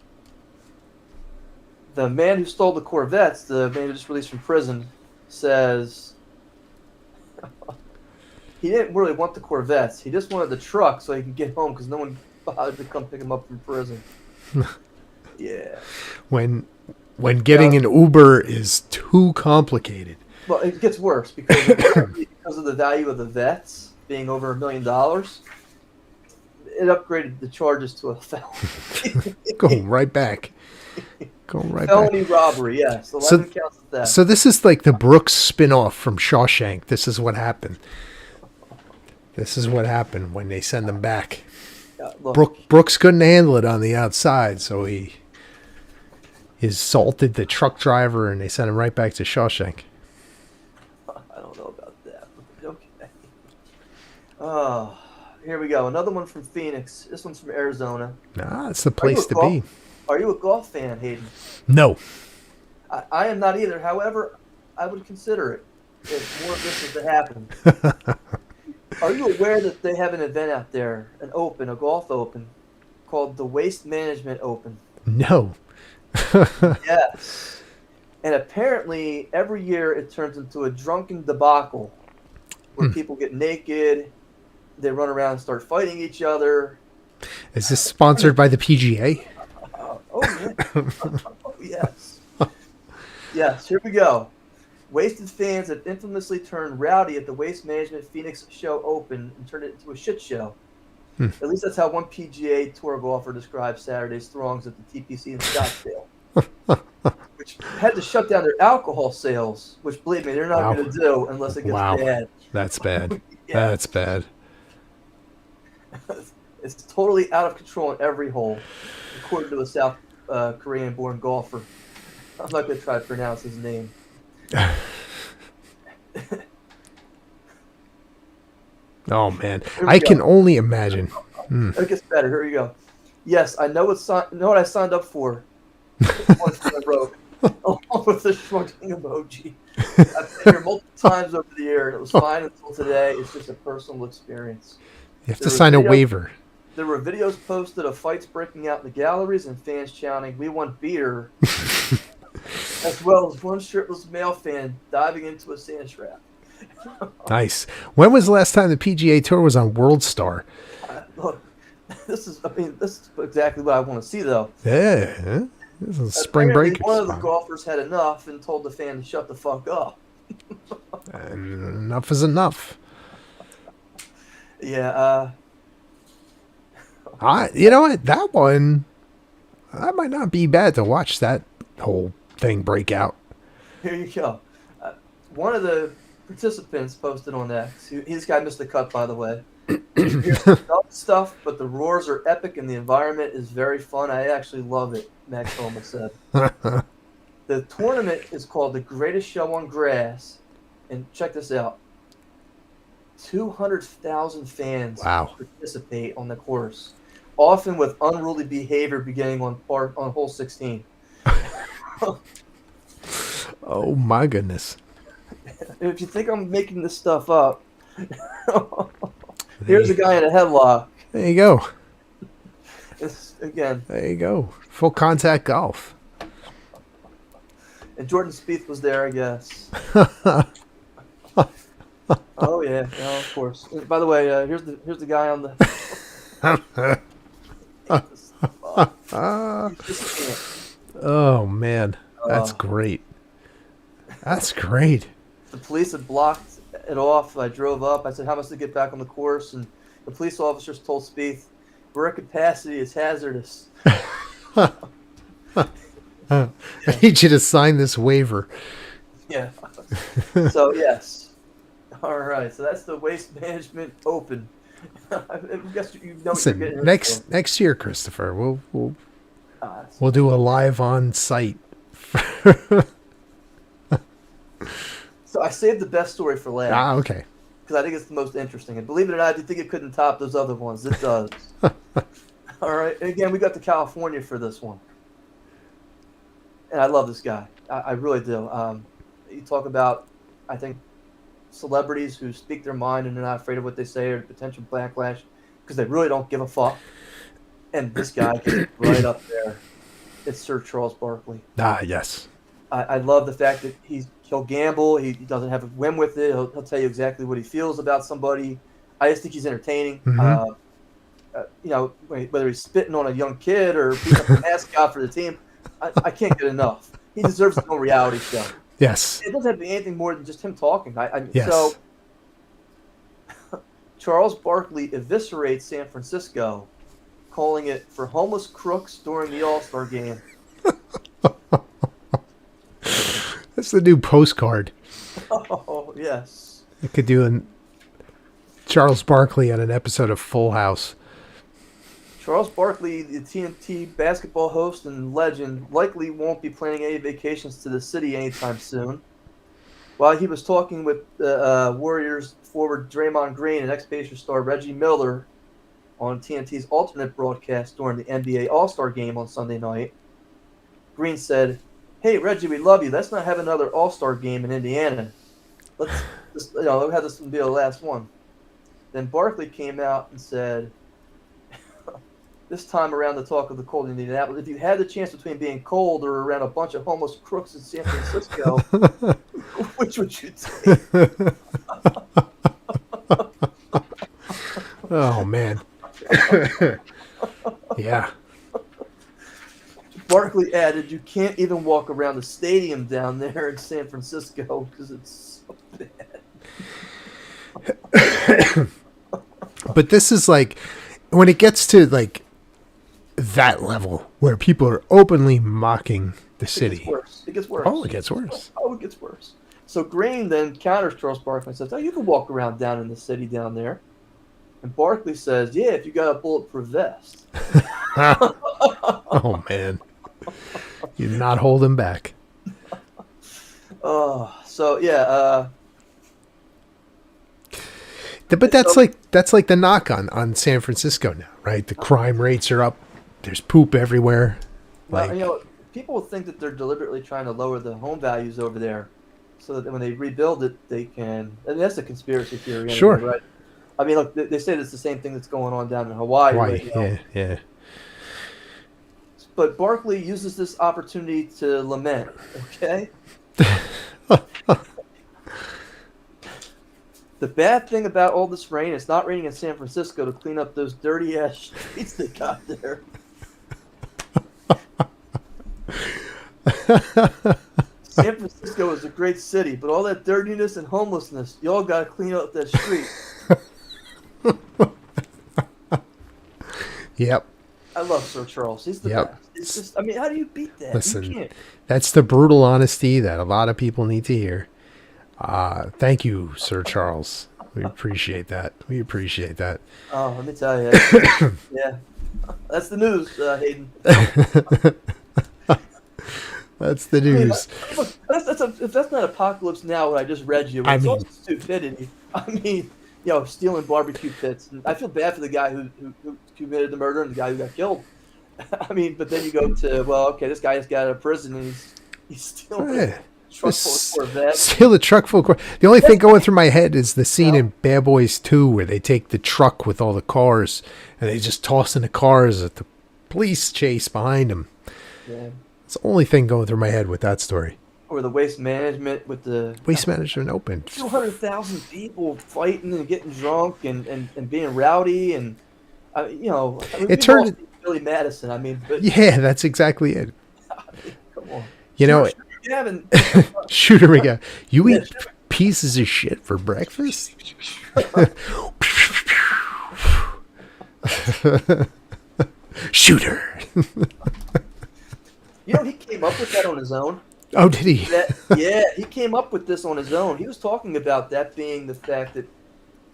The man who stole the Corvettes, the man who just released from prison, says he didn't really want the Corvettes. He just wanted the truck so he could get home because no one bothered to come pick him up from prison. Yeah. When getting an Uber is too complicated. Well, it gets worse because of the value of the vets being over $1 million. It upgraded the charges to a felony. Going right back. Felony robbery, yes. 11 counts of theft. So this is like the Brooks spin-off from Shawshank. This is what happened. This is what happened when they send them back. Look, Brooks couldn't handle it on the outside, so he assaulted the truck driver, and they sent him right back to Shawshank. I don't know about that. But okay. Oh, here we go. Another one from Phoenix. This one's from Arizona. Nah, it's the place to be. Are you a golf fan, Hayden? No. I am not either. However, I would consider it if more of this was to happen. Are you aware that they have an event out there, a golf open, called the Waste Management Open? No. Yes. And apparently, every year it turns into a drunken debacle where people get naked, they run around and start fighting each other. Is this sponsored by the PGA? Oh, yeah. Oh, yes. Yes, here we go. Wasted fans have infamously turned rowdy at the Waste Management Phoenix Show Open and turned it into a shit show. At least that's how one PGA Tour golfer described Saturday's throngs at the TPC in Scottsdale, which had to shut down their alcohol sales, which, believe me, they're not going to do unless it gets bad. That's bad. Yeah. That's bad. It's totally out of control in every hole, according to a South Korean-born golfer. I'm not going to try to pronounce his name. Oh man, I can only imagine. It gets better. Here we go. Yes, I know what I signed up for. I wrote along with the shrugging emoji. I've been here multiple times over the year. It was fine until today. It's just a personal experience. You have to There were sign a videos, waiver. there were videos posted of fights breaking out in the galleries and fans shouting, "We want beer," as well as one shirtless male fan diving into a sand trap. Nice. When was the last time the PGA Tour was on World Star? Look, this is exactly what I want to see, though. Yeah. This is spring Apparently, break. one of the golfers had enough and told the fan to shut the fuck up. And enough is enough. Yeah, You know what? That one, that might not be bad to watch that whole thing break out. here you go. One of the participants posted on X. This guy missed the cut, by the way. Here's some dumb stuff, but the roars are epic and the environment is very fun. I actually love it, Max Homa said. The tournament is called the Greatest Show on Grass. And check this out. 200,000 fans Wow. participate on the course, often with unruly behavior beginning on hole 16. Oh my goodness. If you think I'm making this stuff up, here's a guy in a headlock. There you go. Again, There you go. Full contact golf. and Jordan Spieth was there, I guess. Oh yeah, of course. By the way, here's the guy on the. You just can't. Oh man. That's great. That's great. The police had blocked it off. I drove up. I said, "How much to get back on the course?" And the police officers told Spieth, "We're at capacity. It's hazardous." I need you to sign this waiver. Yeah. So yes. All right. So that's the Waste Management Open. I guess you know what you're getting Listen, into. next year, Christopher, we'll That's- we'll do a live on site. So I saved the best story for last. Okay. Because I think it's the most interesting. And believe it or not, I think it couldn't top those other ones. It does. All right. And again, we got to California for this one. And I love this guy. I really do. You talk about, I think, celebrities who speak their mind and they're not afraid of what they say or potential backlash because they really don't give a fuck. And this guy gets right up there. It's Sir Charles Barkley. Yes. I love the fact that he'll gamble. He doesn't have a whim with it. He'll tell you exactly what he feels about somebody. I just think he's entertaining. Mhm. Whether he's spitting on a young kid or being a mascot for the team, I can't get enough. He deserves his own reality show. Yes. It doesn't have to be anything more than just him talking. Yes. So Charles Barkley eviscerates San Francisco, calling it for homeless crooks during the All-Star game. That's the new postcard. Oh, yes. You could do an Charles Barkley on an episode of Full House. Charles Barkley, the TNT basketball host and legend, likely won't be planning any vacations to the city anytime soon. While he was talking with Warriors forward Draymond Green and ex-Pacers star Reggie Miller on TNT's alternate broadcast during the NBA All-Star Game on Sunday night, Green said, "Hey Reggie, we love you. Let's not have another All-Star Game in Indiana. Let's just, have this be the last one." Then Barkley came out and said, this time around the talk of the cold in Indianapolis, if you had the chance between being cold or around a bunch of homeless crooks in San Francisco, which would you take? Oh man. Yeah. Barkley added, "You can't even walk around the stadium down there in San Francisco because it's so bad." But this is like when it gets to like that level where people are openly mocking the city. It gets worse. Oh, it gets worse. Oh, it gets worse. So Green then counters Charles Barkley and says, "Oh, you can walk around down in the city down there." And Barkley says, "Yeah, if you got a bulletproof vest." Oh man. You're not holding back. So yeah. But that's like the knock on San Francisco now, right? The crime rates are up. There's poop everywhere. Well, people think that they're deliberately trying to lower the home values over there so that when they rebuild it, they can. And that's a conspiracy theory, anyway, Sure. right? I mean, look, they say it's the same thing that's going on down in Hawaii Why? right now. Yeah, yeah. But Barkley uses this opportunity to lament. Okay. The bad thing about all this rain, it's not raining in San Francisco to clean up those dirty ass streets they got there. San Francisco is a great city, but all that dirtiness and homelessness, y'all got to clean up that street. Yep. I love Sir Charles. He's the best. It's just, I mean, how do you beat that? Listen, You can't. that's the brutal honesty that a lot of people need to hear. Thank you, Sir Charles. We appreciate that. We appreciate that. Oh, let me tell you. Yeah. That's the news, Hayden. That's the news. I mean, look, if that's not Apocalypse Now, what I just read you, it's also stupidity. I mean, stealing barbecue pits. And I feel bad for the guy who committed the murder and the guy who got killed. I mean, but then you go to, well, okay, this guy just got out of prison and he's stealing a truck full of Corvettes. Steal a truck full of Corvettes. The only thing going through my head is the scene in Bad Boys 2 where they take the truck with all the cars and they just toss in the cars at the police chase behind them. Yeah. It's the only thing going through my head with that story. Or the waste management with the... Waste management open. 200,000 people fighting and getting drunk and being rowdy and, it turned... Billy Madison, I mean... But, yeah, that's exactly it. I mean, come on. Gavin, Shooter McGavin. You eat pieces of shit for breakfast? Shooter. He came up with that on his own. Oh, did he? He came up with this on his own. He was talking about that being the fact that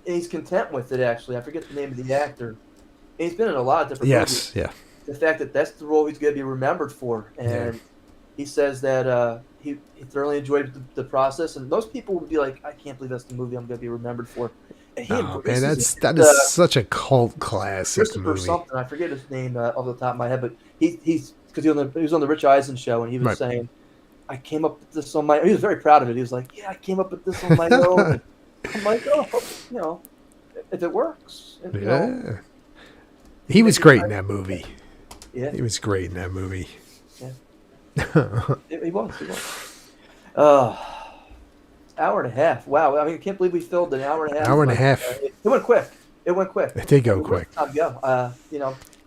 and he's content with it, actually. I forget the name of the actor. And he's been in a lot of different movies. Yeah. The fact that that's the role he's going to be remembered for. And he says that he thoroughly enjoyed the process. And most people would be like, I can't believe that's the movie I'm going to be remembered for. And he that is such a cult classic movie. Something. I forget his name off the top of my head, but he's because he was on the Rich Eisen show, and he was saying, I came up with this on my own. He was very proud of it. He was like, I came up with this on my own. I'm like, if it works. He was great in that movie. Yeah. He was great in that movie. Yeah. He was. Hour and a half. Wow. I mean, I can't believe we filled an hour and a half. Hour and a half. It went quick. It did go quick. Time to go.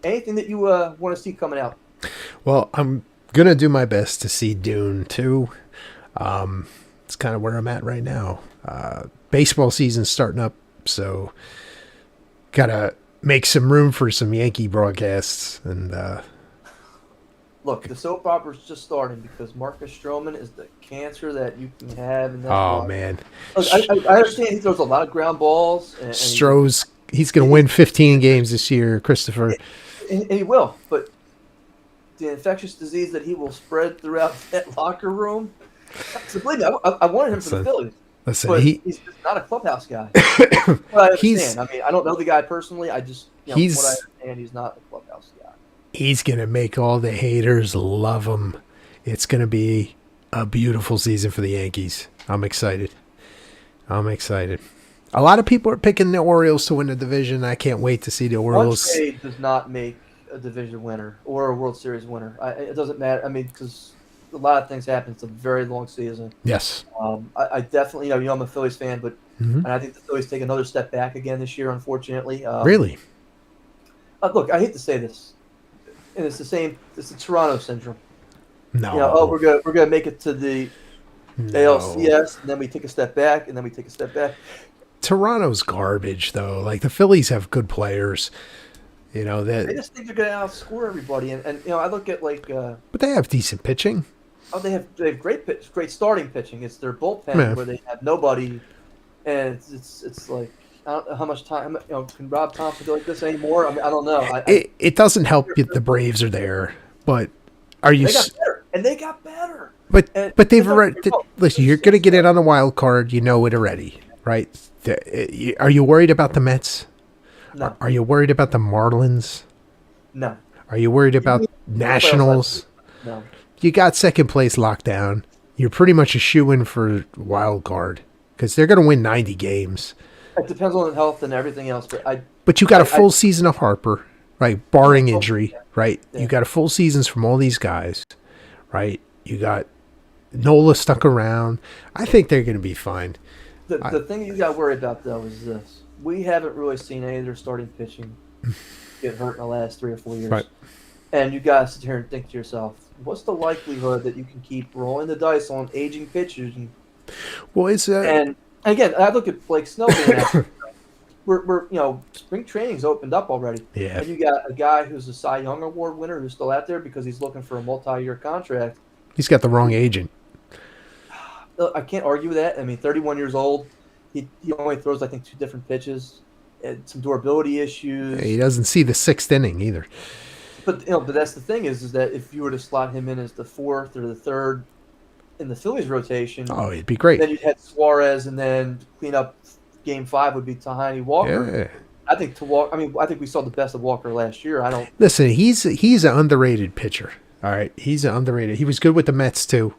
Anything that you want to see coming out? Well, I'm going to do my best to see Dune 2. It's kind of where I'm at right now. Baseball season's starting up, so got to make some room for some Yankee broadcasts. And look, the soap opera's just starting because Marcus Stroman is the cancer that you can have. In that ball. Man. Look, I understand he throws a lot of ground balls. And he's going to win 15 games this year, Christopher. And he will, but the infectious disease that he will spread throughout that locker room. So believe me, I wanted him for the Phillies. Listen, but he's just not a clubhouse guy. What I understand. I mean, I don't know the guy personally. I just, from what I understand, he's not a clubhouse guy. He's going to make all the haters love him. It's going to be a beautiful season for the Yankees. I'm excited. A lot of people are picking the Orioles to win the division. I can't wait to see the Orioles. One trade does not make a division winner or a World Series winner. It doesn't matter. I mean, because a lot of things happen. It's a very long season. Yes. I definitely, I'm a Phillies fan, but and I think the Phillies take another step back again this year, unfortunately. Really? Look, I hate to say this, and it's the same. It's the Toronto syndrome. No. We're gonna make it to the ALCS, and then we take a step back, and then we take a step back. Toronto's garbage, though. Like, the Phillies have good players. They just think they're going to outscore everybody, and I look at but they have decent pitching. Oh, they have great starting pitching. It's their bullpen where they have nobody, and it's like I don't know how much time. Can Rob Thompson go like this anymore? I mean, I don't know. It doesn't help that the Braves are there, but are you? They got better. But they've already. Listen, you're going to get in on the wild card. You know it already, right? Are you worried about the Mets? No. Are you worried about the Marlins? No. Are you worried about Nationals? No. You got second place locked down. you're pretty much a shoe-in for wild card because they're going to win 90 games. It depends on health and everything else, but But you got a full season of Harper, right? Barring injury, right? Yeah. You got a full seasons from all these guys, right? You got Nola stuck around. I think they're going to be fine. The thing you got to worry about, though, is this. We haven't really seen any of their starting pitching get hurt in the last 3 or 4 years. Right. And you got to sit here and think to yourself, what's the likelihood that you can keep rolling the dice on aging pitchers? Well, it's and again, I look at Blake Snell being out. We're spring training's opened up already. Yeah. And you got a guy who's a Cy Young Award winner who's still out there because he's looking for a multi-year contract. He's got the wrong agent. I can't argue with that. I mean, 31 years old. He only throws, I think, 2 different pitches. And some durability issues. He doesn't see the 6th inning either. But but that's the thing is that if you were to slot him in as the 4th or the 3rd in the Phillies rotation, it'd be great. Then you'd have Suarez, and then clean up Game 5 would be Tahani Walker. Yeah. I think I think we saw the best of Walker last year. Listen. He's an underrated pitcher. All right, he's an underrated. He was good with the Mets too.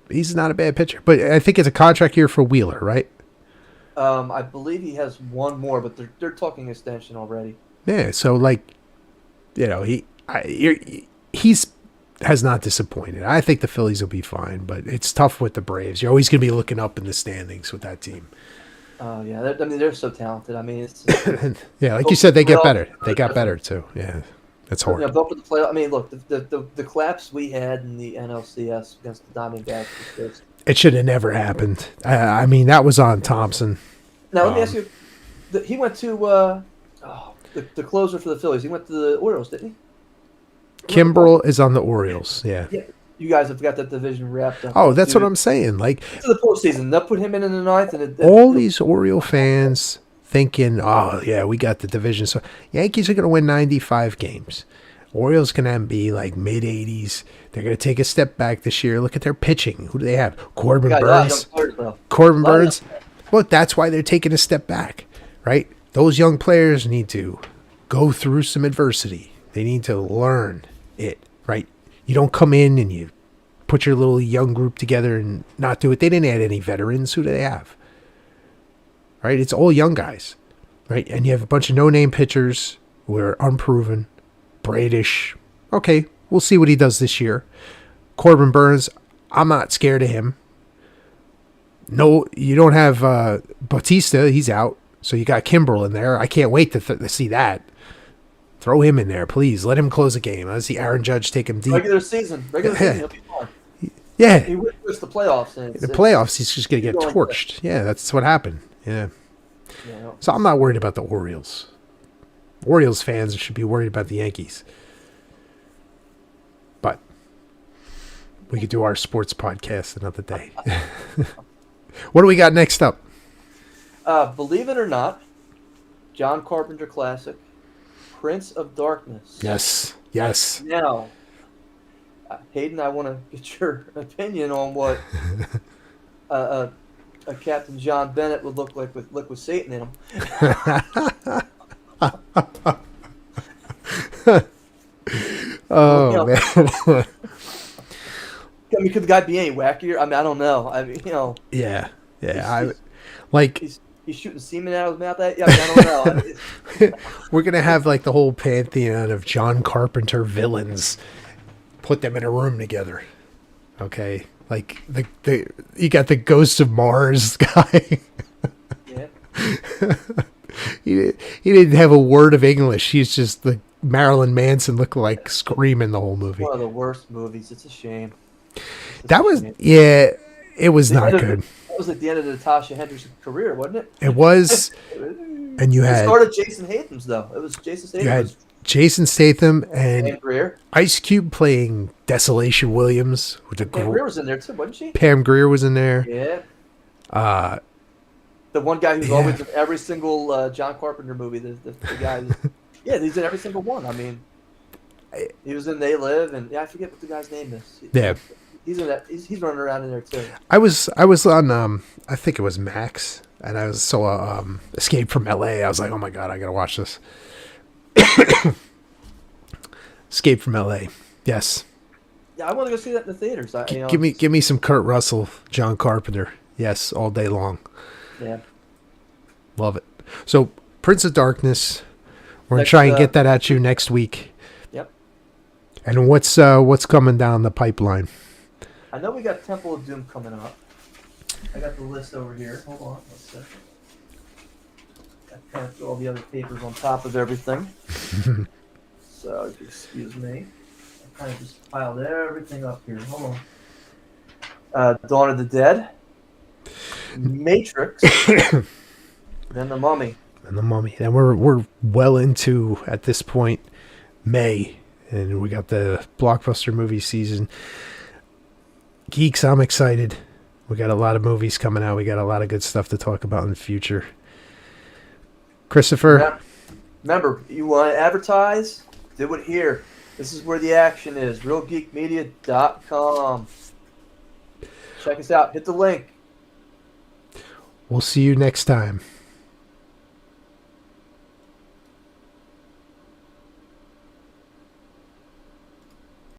He's not a bad pitcher, but I think it's a contract year for Wheeler, right? I believe he has one more, but they're talking extension already. Yeah, so he's has not disappointed. I think the Phillies will be fine, but it's tough with the Braves. You're always going to be looking up in the standings with that team. Oh yeah, they're so talented. I mean, it's yeah, like you said, they get better. They got better too. Yeah, that's hard. Vote for the play. I mean, look, the collapse we had in the NLCS against the Diamondbacks was just. It should have never happened. I mean, that was on Thompson. Now let me ask you. He went to the closer for the Phillies. He went to the Orioles, didn't he? Kimbrel is on the Orioles. Yeah. You guys have got that division wrapped up. Oh, that's what I'm saying. Like to the postseason, they'll put him in the 9th, and all these Oriole fans thinking, "Oh yeah, we got the division." So Yankees are going to win 95 games. Orioles can be like mid 80s. They're going to take a step back this year. Look at their pitching. Who do they have? Corbin Burns. Corbin Burns. Look, that's why they're taking a step back, right? Those young players need to go through some adversity. They need to learn it, right? You don't come in and you put your little young group together and not do it. They didn't add any veterans. Who do they have? Right? It's all young guys, right? And you have a bunch of no-name pitchers who are unproven, Bradish. Okay, we'll see what he does this year. Corbin Burns, I'm not scared of him. No, you don't have Bautista. He's out. So you got Kimbrel in there. I can't wait to see that. Throw him in there, please. Let him close a game. I see Aaron Judge take him deep. Regular season, he'll be fine. Yeah. He wins the playoffs. The playoffs, he's just going to get torched. Yeah, that's what happened. Yeah. So I'm not worried about the Orioles. Orioles fans should be worried about the Yankees. But we could do our sports podcast another day. What do we got next up? Believe it or not, John Carpenter classic, Prince of Darkness. Yes. Now, Hayden, I want to get your opinion on what a Captain John Bennett would look like with Satan in him. Oh, man. I mean, could the guy be any wackier? I mean, I don't know. I mean, Yeah. He's shooting semen out of his mouth. I don't know. We're gonna have like the whole pantheon of John Carpenter villains. Put them in a room together. Okay, like you got the Ghost of Mars guy. Yeah. He didn't have a word of English. He's just the Marilyn Manson look-alike screaming the whole movie. One of the worst movies. It's a shame. It was not good. That was like the end of Natasha Henderson's career, wasn't it? It was. And you had... It started Jason Statham's, though. It was Jason Statham. You had Jason Statham and Pam Grier. Ice Cube playing Desolation Williams. Pam Grier was in there, too, wasn't she? Pam Grier was in there. Yeah. The one guy who's always in every single John Carpenter movie. The guy... Yeah, he's in every single one. I mean, he was in They Live, and I forget what the guy's name is. Yeah. He's in that. He's running around in there too. I was on I think it was Max, and I saw Escape from L.A. I was like, oh my god, I gotta watch this. Escape from L.A. Yes. Yeah, I want to go see that in the theaters. Give me some Kurt Russell, John Carpenter. Yes, all day long. Yeah. Love it. So, Prince of Darkness. We're gonna Next, try and get that at you next week. Yep. And what's coming down the pipeline? I know we got Temple of Doom coming up. I got the list over here. Hold on 1 second. I kind of threw all the other papers on top of everything. So, if you excuse me. I kind of just piled everything up here. Hold on. Dawn of the Dead. Matrix. Then The Mummy. And The Mummy. And we're well into, at this point, May. And we got the blockbuster movie season. Geeks, I'm excited. We got a lot of movies coming out. We got a lot of good stuff to talk about in the future. Christopher? Yeah. Remember, you want to advertise? Do it here. This is where the action is. RealGeekMedia.com. Check us out. Hit the link. We'll see you next time.